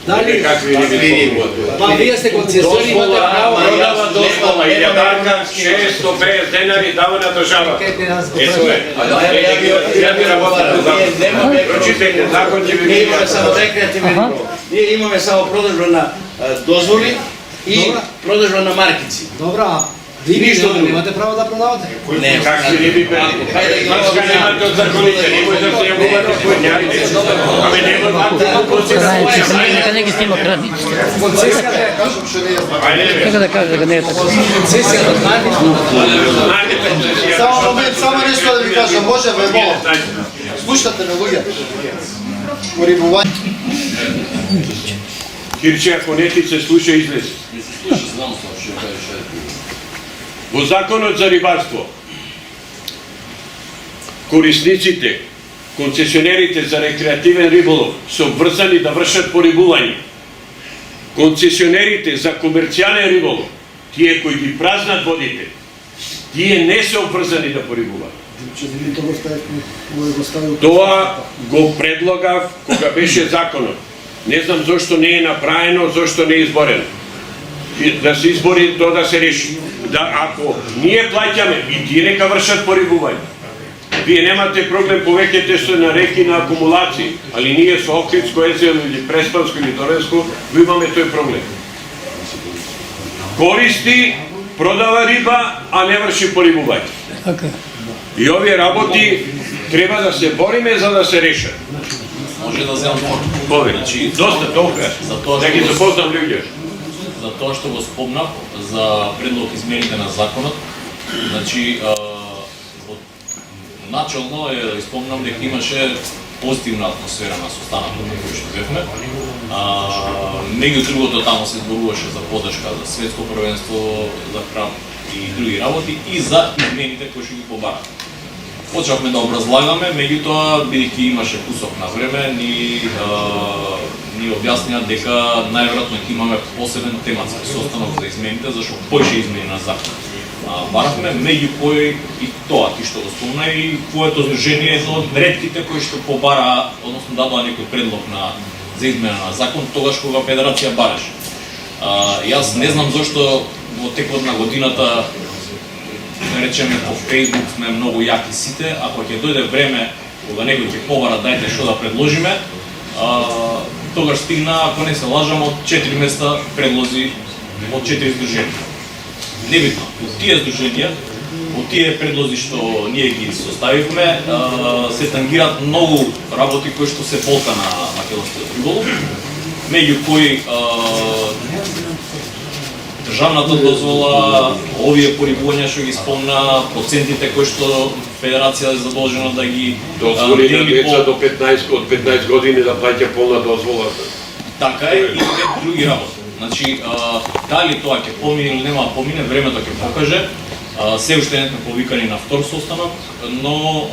Дали Какви риби? па вие сте концесионери, имате право Продава дозвола и јадарка 650 денари дава на држава. Ето е. Ја би работил за прочитајте закон ќе ви Ние имаме само рекреативен риболов. Ние имаме само продажба на дозволи и Добра. продажба на маркици. Добра, ви Ништо друго. немате право да продавате. Не, Какви риби бе? Хајде ги Маска немате од законите, немој да се јавувате појњарите. Аме Нека не ги снима крадни. Концесијата е Кажам што не е знак. Нека да каже дека не е така. концесијата, знаете што? Само момент, само нешто да ви кажам, може ве молам. Слушате ме луѓе. Порибување. Кирче, ако не ти се слуша, излези. Не се слуша, знам што ќе кажеш. Во законот за рибарство, корисниците, концесионерите за рекреативен риболов се обврзани да вршат порибување. Концесионерите за комерцијален риболов, тие кои ги празнат водите, тие не се обврзани да порибуваат. Тоа го предлагав кога беше законот. Не знам зошто не е направено, зошто не е изборено. И да се избори, тоа да се реши. Да, ако ние плаќаме, и тие нека вршат порибување. Вие немате проблем, повеќете се на реки на акумулации, али ние со Охридско езеро или Преспанско или Доренско го имаме тој проблем. Користи, продава риба, а не врши порибување. Така. И овие работи треба да се бориме за да се решат. Може да земам Повеќе. Значи, Доста толка. За тоа Да ги што запознам луѓе. за тоа што го спомнав за предлог измените на законот, значи начално спомнам дека имаше позитивна атмосфера на состанокот на кој што бевме. Меѓу другото таму се зборуваше за поддршка за светско првенство, за храм и други работи и за измените кои што ги побарат. Почнавме да образлагаме, меѓутоа бидејќи имаше кусок на време, ни објаснија дека најверојатно ќе имаме посебен тематски состанок за измените, зашто поише измени на закон. Баравме, меѓу кои и тоа ти што го спомна и твоето здружение е едно од ретките кои што побара, односно дадоа некој предлог за измена на закон, тогаш кога Федерација бараше. Јас не знам зашто во текот на годината, да речеме по Facebook сме многу јаки сите, ако ќе дојде време кога некој ќе побара дајте што да предложиме, тогаш стигна, ако не се лажам, од 4 места предлози од 4 здруженија. Небитно, од тие здруженија, од тие предлози што ние ги составивме, се тангираат многу работи кои што се полка на македонскиот риболов, меѓу кои државната дозвола, овие порибувања што ги спомна, процентите кои што Федерација е задолжена да ги дозволи на деца до 15 години да плаќа полна дозвола. Така е и други работи. Значи, дали тоа ќе помине или нема да помине, времето ќе покаже. Се уште не сме повикани на втор состанок, но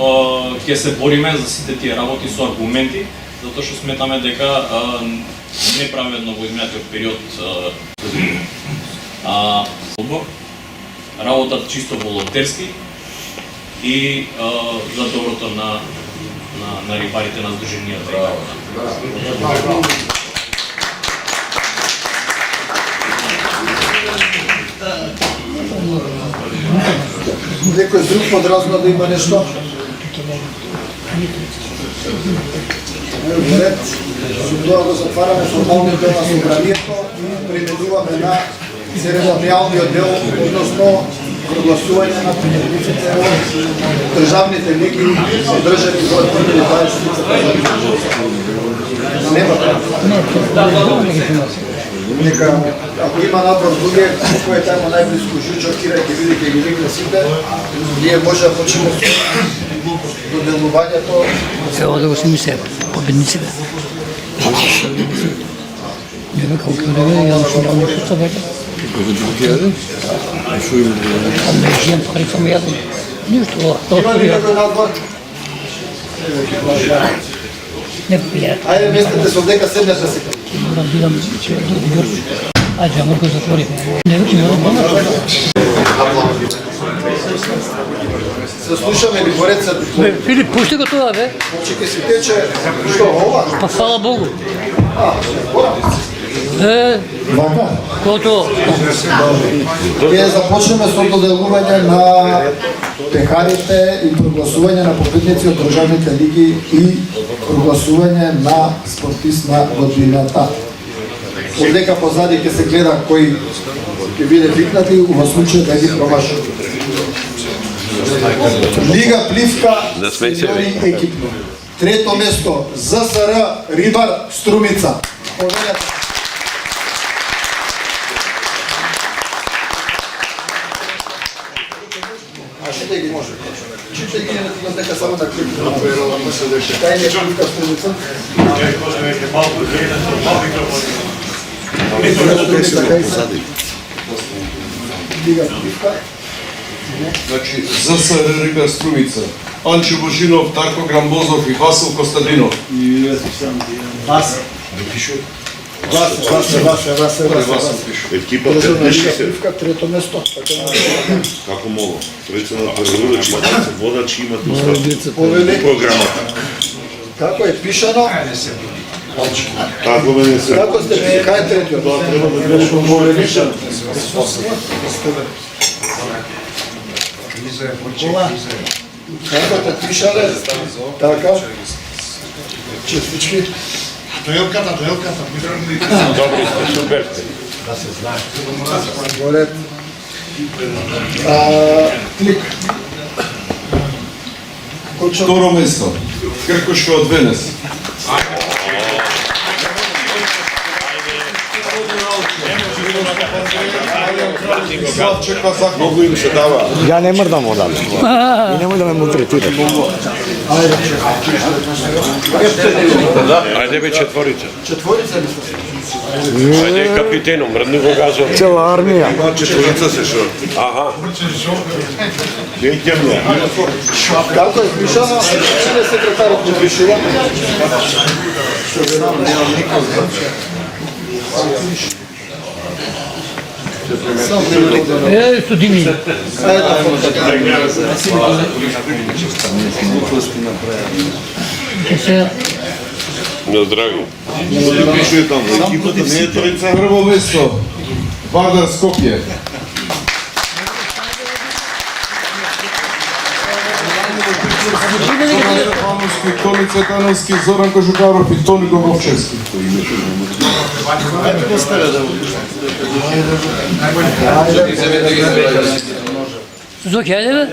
ќе се бориме за сите тие работи со аргументи, затоа што сметаме дека неправедно во изминатиот период работат чисто волонтерски и за доброто на рибарите на здруженијата. Некој друг подразно да има нешто? Ред, со тоа го затвараме формалниот дел на собранието и преминуваме на церемонијалниот дел, односно прогласување на пријавниците од државните лиги одржани во 2020. Нема право. Нека, ако има набор луѓе, кој е тамо најблиску Жучо, Кира ќе биде ќе ги викне сите, ние може да почнеме со доделувањето. Сега да го сними себе, победниците. Не бе, колко да бе, ја зашто да не што бека. Кој ќе ги јаде? Шо има да јаде? А не жијам пари сам јаден. Ништо, Има ли некој надвор? не пија. Ајде, местете се дека седнете си. Морам бидам до Јорче. Ајде, ја морко затвори. Не, ќе ме Се се слушаме или борец се... Филип, пушти го тоа, бе. Чекай си тече, што, ова? Па фала Богу. Бора. Вака? Кото? Ние започнеме со доделување на пекарите и прогласување на победници од државните лиги и прогласување на спортист на годината. Одека позади ќе се гледа кој ќе биде викнати, во случај да ги промаши. Лига Пливка сеньори екипно. Трето место ЗСР Рибар Струмица. Поверете. А шите ги може. Шите ги дека само на клип. Кај не Пливка Струмица? Лига Пливка. Значи, ЗСР Рибар Струмица, Анчо Божинов, Дарко Грамбозов и Васил Костадинов. Екипа Пливка, трето место. како мога. Председател водачи, водачи имат програмата. Како е пишано? Како мене се... Како сте пишали? Кај е третиот? Тоа треба да бидеш повеличен. Како те пишале? Така. Честички. Дојелката. Добри сте, супер сте. Горе. Клик. Второ место, Кркушко од Венес. Многу им се дава. Ја не мрдам одаму. И немој да ме мутретираш. Ајде бе четворица. Четворица ли сте? Ајде капитено, мрдни го газов. Цела армија. Четворица се шо. Аха. Дејќем Како е пишано? Чиле секретарот го пишува? Студини. На здравје. Пишува таму, екипата не е тројца. Прво место, Вардар Скопје. Пановски, Тони Цветановски, Зоран Кожукаров и Тони Гомовчевски. Зоки, ајде бе.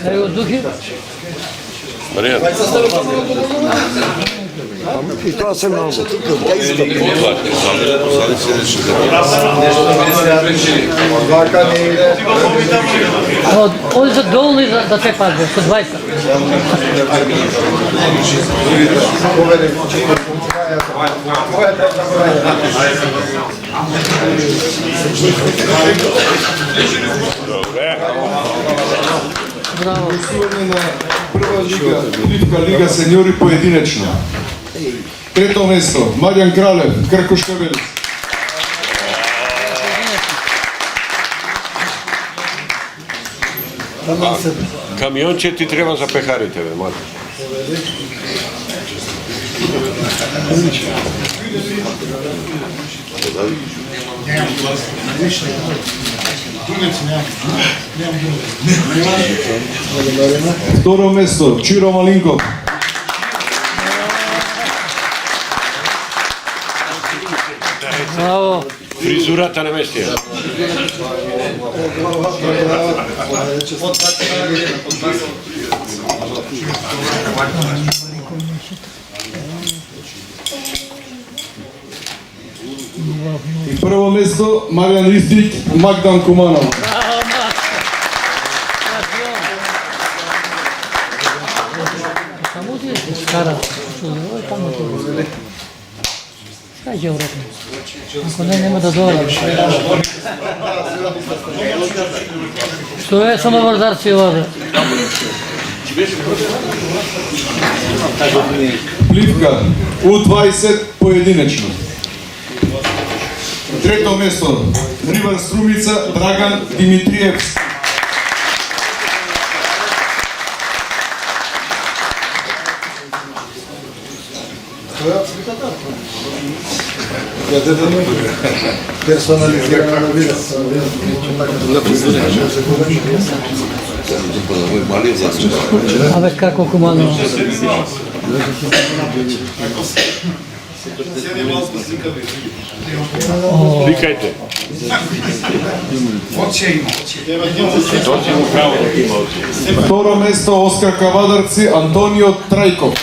Ајде, Зоки. Марија. И тоа се многу. Вака не иде. Оди за долу и да те пазбе, со 20. Поведе. Браво. Гласување на прва лига, Пливка лига сеньори поединечно. Трето место, Маријан Кралев, Кркушка Велес. Камионче ти треба за пехарите, бе, мати. Второ место, Чиро Малинков. Браво. Фризурата на местија. И прво место, Маријан Ристик, Магдан Куманов. Само ти скара. Тамо ти. Кај ќе вратим? Ако не, нема да дојдам. Што е само вардарци овде? Пливка, У20 поединечно. Трето место, Рибар Струмица, Драган Димитриев. Персонализирана на видео. Абе, како командно? Сликајте. Второ место Оскар Кавадарци, Антонио Трајков.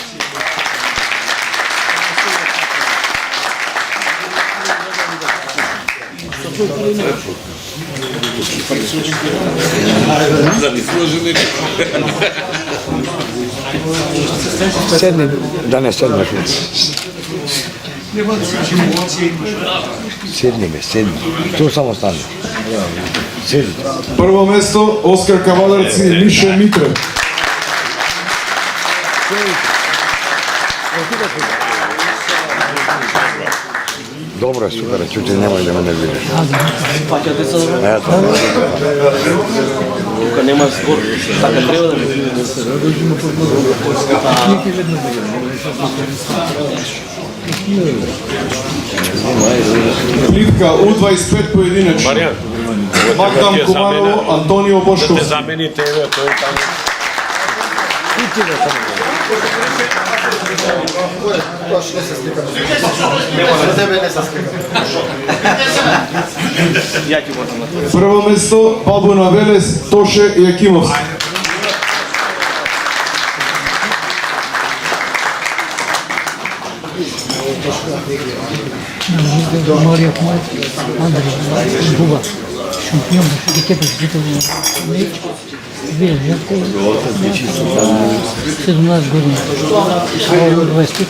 Седни, да не седнеш. Седни ме, седни. Ту само стани. Седни. Прво место Оскар Кавадарци, Мише Митрев. Добро, супер, чути немој да ме не видиш. Ето. Тука нема збор, така треба да Пливка У25 поединечно. Маријан, Магдам Куманово, Антонио Бошков. замените, еве, тој е таму. Баш не се сликам. За тебе не се сликам. Прво место Бабуна Велес, Тоше Јакимовски. Марија Кмај, Андреј, Буба, шампион, ќе прежител на 17 години. 25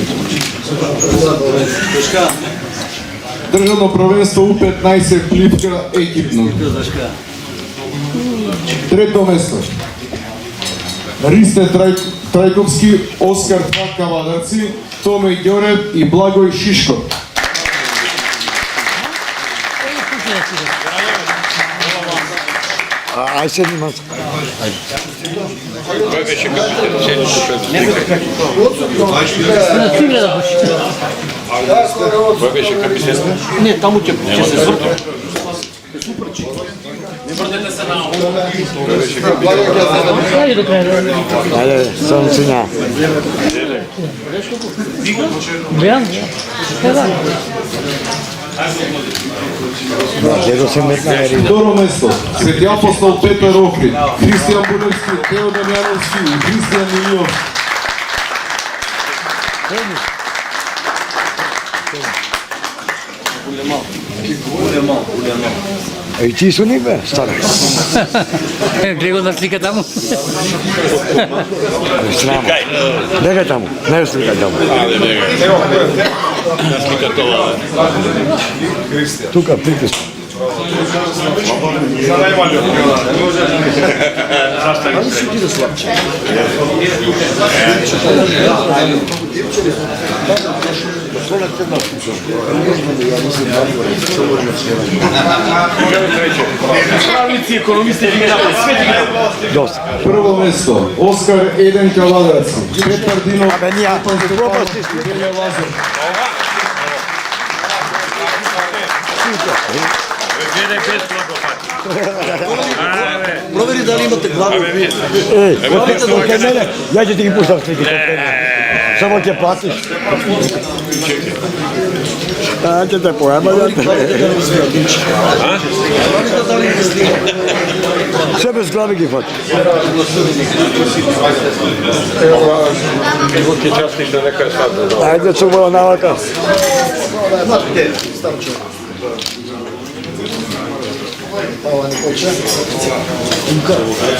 години. Државно првенство У15 пливка екипно. Трето место Ристе Трајковски, Оскар Кавадарци, Томе Ѓорев и Благој Шишко. Ај седни мас. Кој беше капитан? Кој беше капитан? Не, таму ќе се српи. Ајде, сонцина. Бејан? Дедо се метна на риба. Второ место Свети апостол Петар Охрид, Христијан Будевски, Тео Дамјановски и Христијан Милијовски. И ти со нив бе, стара. Гледа на слика таму. Срамо. Бегај таму, не сликај таму. Тука притисни. Доста. Прво место Оскар Еден Кавадарци, Петар Динов, Абе, ние пропасти. Провери дали имате глава. Кај мене, ја ќе ти ги пуштам сликите. Само ќе платиш. А, ќе те поема, ја те. Се без глави ги фати. Ајде, чубава навака.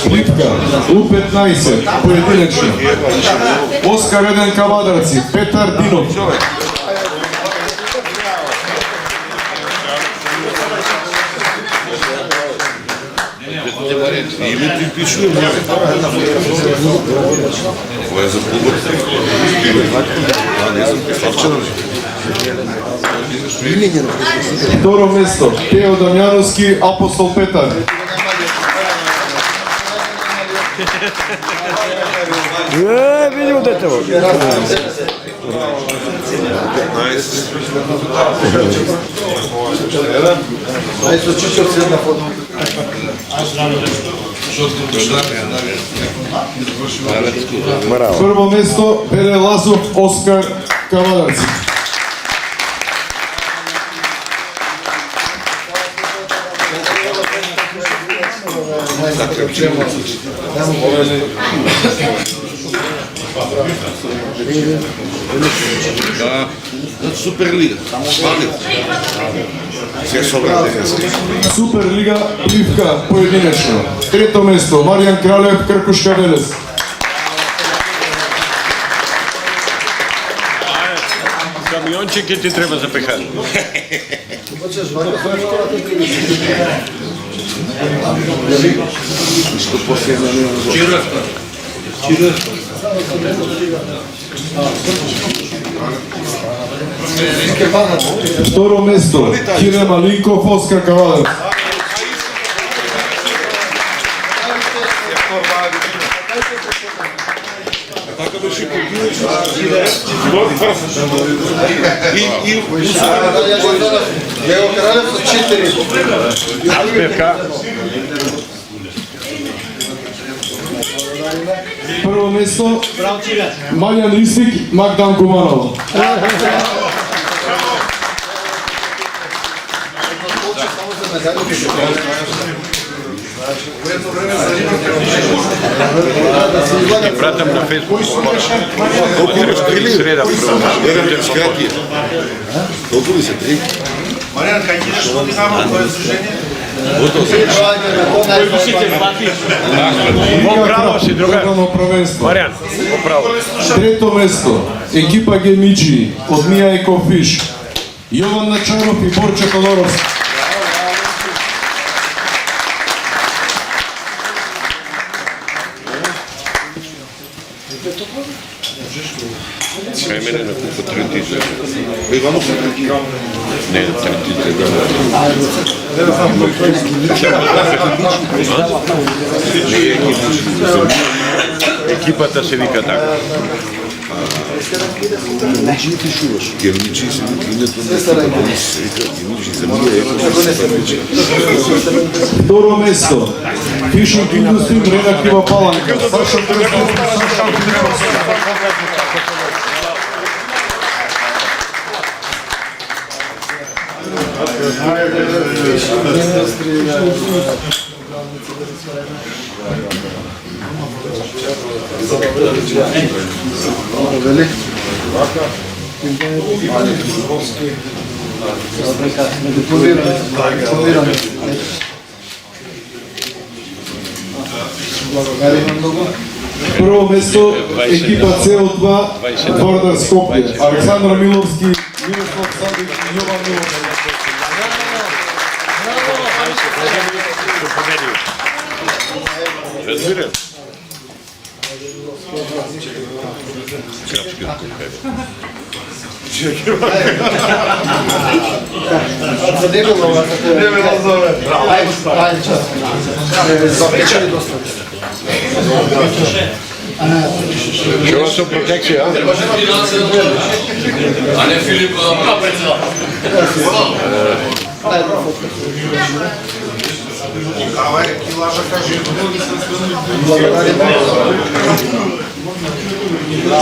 Пливка У15 поединечно. Оскар Еден Кавадарци, Петар Динов. Второ место Тео Дамјановски, Апостол Петар. Видимо дете. Ајде Чичов седна фото. Прво место Беле Лазов Оскар Кавадарц. Суперлига. Суперлига Пливка поединечно. Трето место Маријан Кралев Кркушка Велес. Камиончик ќе ти треба за пехар. Второ место Кире Малинков Оскар Кавадарц. Лео Кралев со 4. Прво место Мајан Рисик Магдан Куманова. Пратам на Фейсбук. Среда Колку ли се? 3? Маријан, кај идеш во Динамо, кој е служение? Браво си, другар. Маријан, браво. Трето место екипа Гемиджи од Мија Екофиш. Јован Начаров и Борче Тодоровски. Кај мене на купа 3 титли. Не, 3 титли. Екипата се вика така. Герничи се името на Герничи за Мија Второ место Фишинг Индустри Брена Кива Паланка. Прво место екипа CO2 Бордар Скопје. Александар Миловски, Мирослав Садик и Јован Миловски. Разбирам. За дебело зове. Ајде час. Запечали доста. Чува со протекција, А не Филип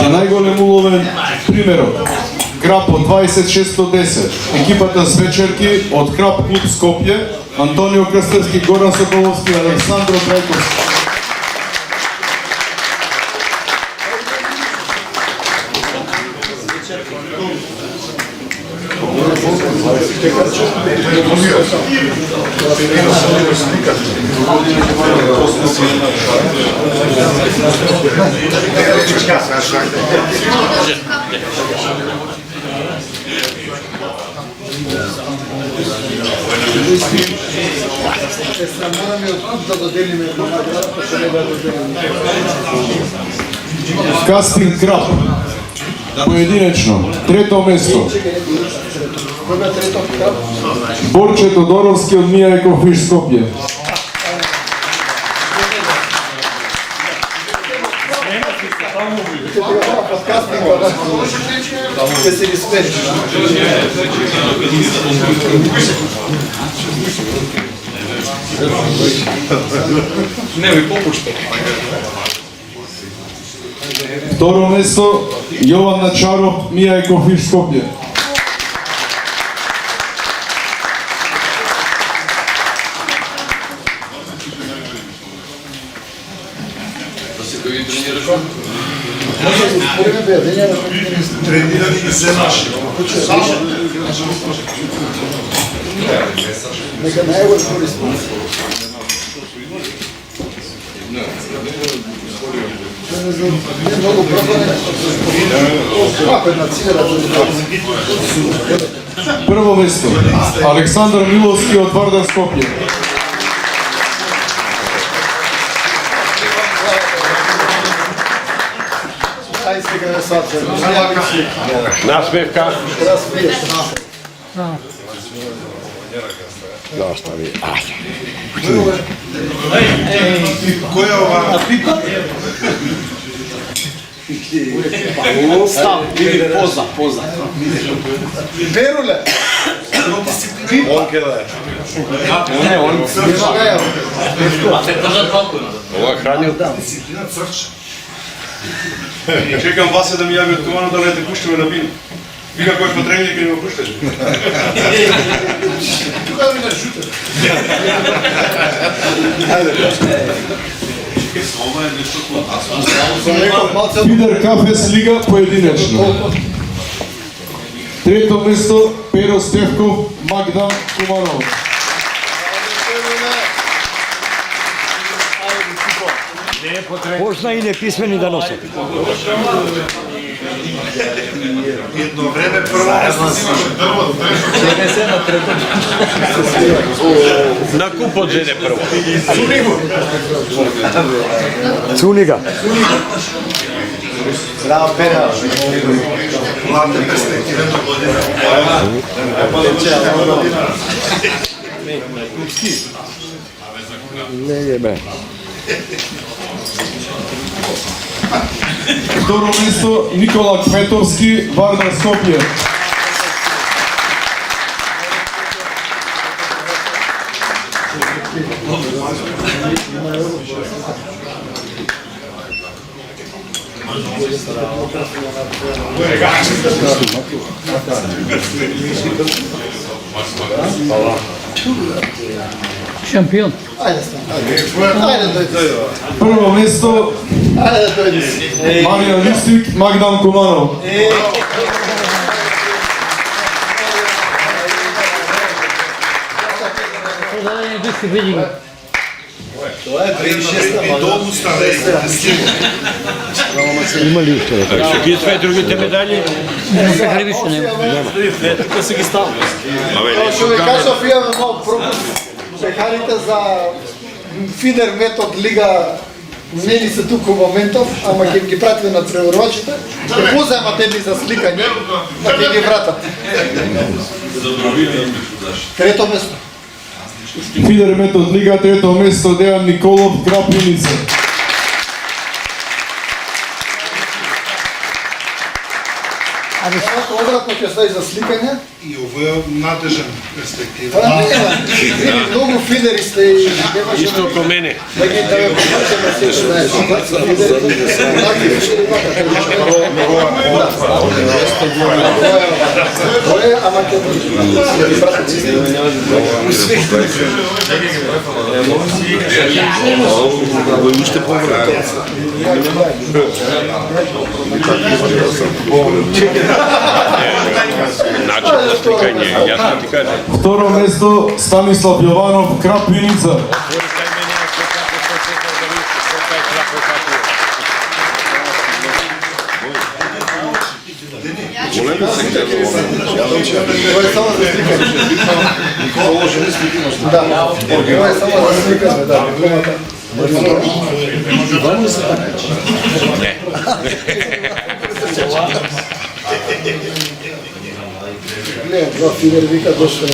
За најголем уловен примерот Крапо 2610, екипата Свечерки од Крап клуб Скопје, Антонио Крстевски, Горан Соколовски, Александро Трајковски. Кастинг Крап поединечно трето место Борче Тодоровски од Мија Екофиш Скопје. Ке се ги смешиш. Не ви попуште. Второ место Јован Начаров, Мија Екофиш Скопје. Да се кој ги тренираш? Може да спориме бе, денева Тренирани ги се наши. нека најават користи. Не многу проблеми. Како една цигара да Прво место Александар Миловски од Вардар Скопје. Ај сега не сачам. Насмевка. Доста ви. Која ова? Став, или поза. Веруле. Онке да е. Не, он нема гаја. Ова хранил. Чекам вас да ми јави од комано да не те пуштиме на бин. Вика кој потребни ке ни го пушташ. Тука ми на жуте. Фидер Кафес Лига поединечно. Трето место Перо Стевков, Магдан Куманов. Позна и неписмени да носат. Едно време прво На купот зеде прво. Цунига. Браво, Пера. млади перспективна година. Не е бе. Второ место Никола Кметовски, Вардар Скопје. Шампион. Ајде стан. Ајде дојди. Прво место Ајде дојди. Марија Листик, Магдан Куманов. Да не бих види. Тоа е 36-та, И долу стане. Има ли уште? Што ги све другите медали? Не се гребише нема. Тука се ги ставам. Како што ви кажав, имаме мал пропуск. Пекарите за Фидер метод лига не ни се туку моментов, ама ќе ги пратиме на преварувачите, ќе поземат едни за сликање, па ќе ги вратат. Трето место. Фидер метод Лига, трето место Дејан Николов, Крапиница. Обратно ќе стои за сликање. И овој надежен перспектив. Па не, многу фидери сте и немаше Исто ко мене. да ги да ве покажеме се што знаеш. Тоа е, ама ќе ги пратат. Начин на сликање, јасно ти кажам. Второ место Станислав Јованов, Крапиница. Ова е само за сликање. Да, ова е само за сликање, да, дипломата. Не, два фидер вика дошто.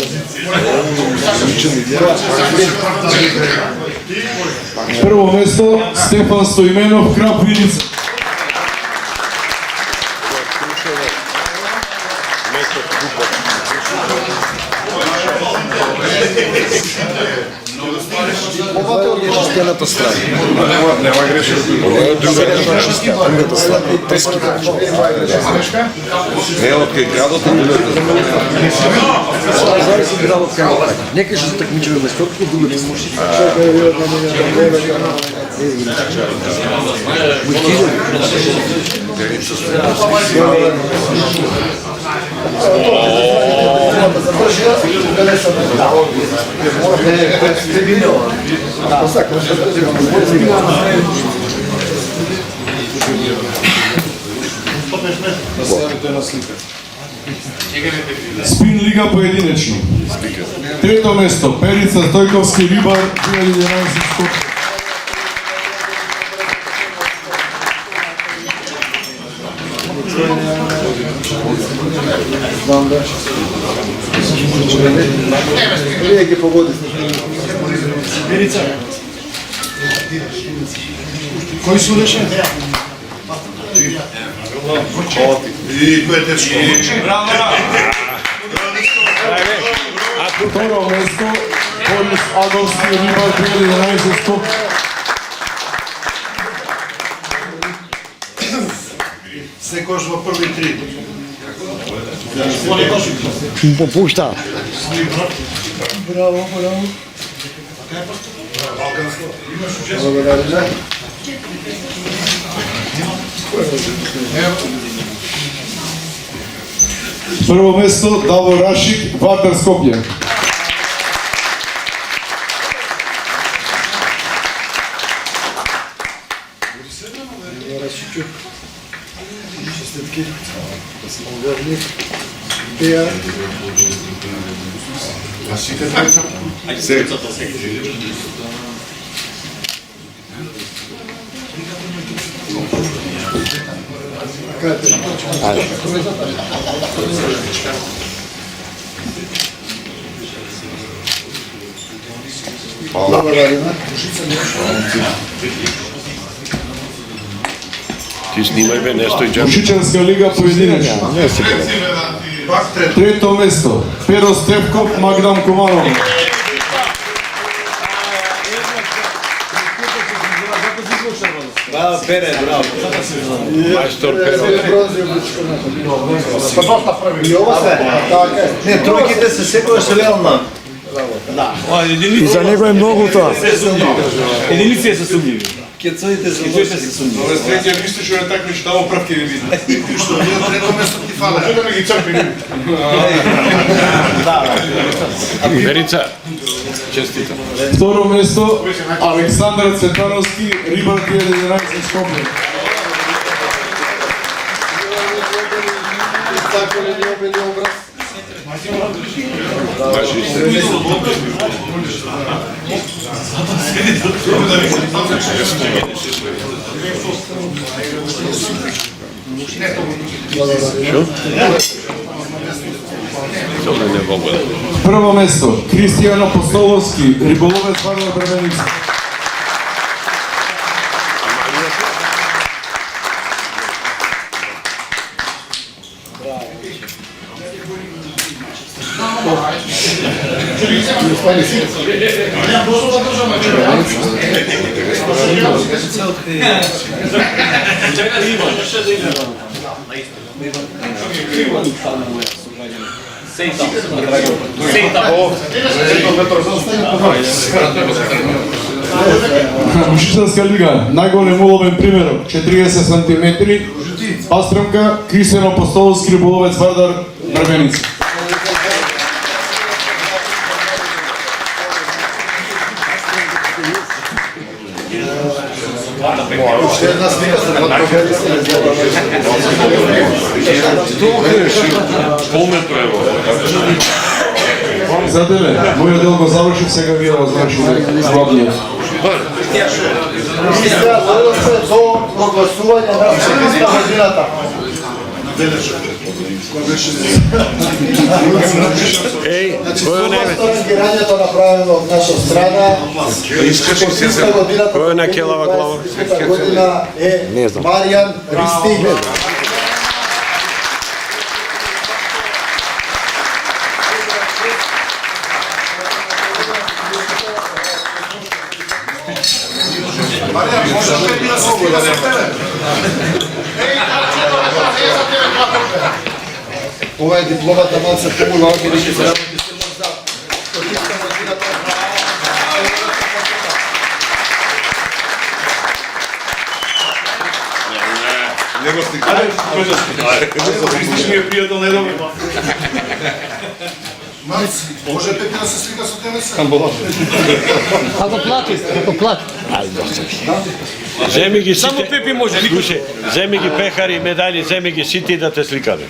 Прво место Стефан Стоименов, Крапиница. едната страна. Нема грешка. Другата страна. Трските. Не од кај градот, а другата страна. Зависи градот кај го прави. Нека што се такмичиме без топки, другата страна. Спин лига поединечно. Трето место, Перица Стојковски, Рибар, 2011 скок. Вие ги погодите. Кој се удеше? И кој е тешко? Второ место, Борис Адовски, Рибар, 2011 скок. Секојаш во први три. Попушта. Браво, браво. Благодаря. Прво место, Давор Рашик, Вардар Скопје. Честитки. Да сме верни. Теа. А сите трајца? Се. Ти снимај бе, не стој джам. Ушичарска лига поединечно. Трето место, Перо Степков, Магдам Команов. Браво, Пере, браво. Мајстор Перо. Не, тројките се секојаш реално. И за него е многу тоа. Единици се сумњиви. Кецовите се сумњиви. Ова следија мисли што е такми што тамо прав ќе ви види. Што трето место ти фала. Да ме ги црпи. Верица, честитам. Второ место, Александар Цветановски, Рибар 2011 Скопје. Прво место, Кристијан Апостоловски, Риболовец Вардар Брвеница. Ушичарска лига, најголем уловен примерок, 40 сантиметри, Пастремка, Кристијан Апостоловски, Риболовец Вардар Брвеница. Уште една слика се Полметро е во. За тебе, мојот дел го завршив, сега вие го завршите главниот. Сега се до прогласување на 400 годината. Еј, Значи, рангирањето направено од наша страна. Искаш се за кој е на келава глава? Година е Не знам. Маријан Ристи. Марија, можеш ли да се стига за тебе? Ова е дипломата малце помува, оке не ќе се работи се за стотичка годината. Него стига. Истиш ми е пријател недобро. Мац, може Пепи да се слика со тебе се? Ако плати. Земи ги Само сите. Пепи може. Слушај, земи ги пехари, медали, земи ги сите и да те сликаме.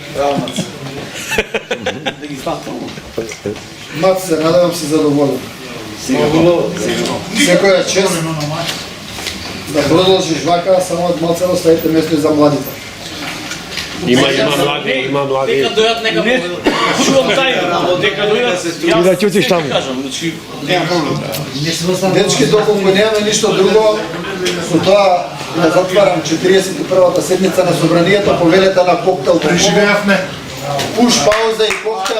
Мац, се надевам си задоволен. Секоја чест да продолжиш вака, само малце оставите место и за младите. Има млади. Дека дојат нека чувам тај, дека дојат. И да чутиш таму. Кажам, значи Дечки, доколку немаме ништо друго, со тоа да затварам 41-та седница на собранието, повелете на коктел. Преживеавме. Пуш, пауза и коктел.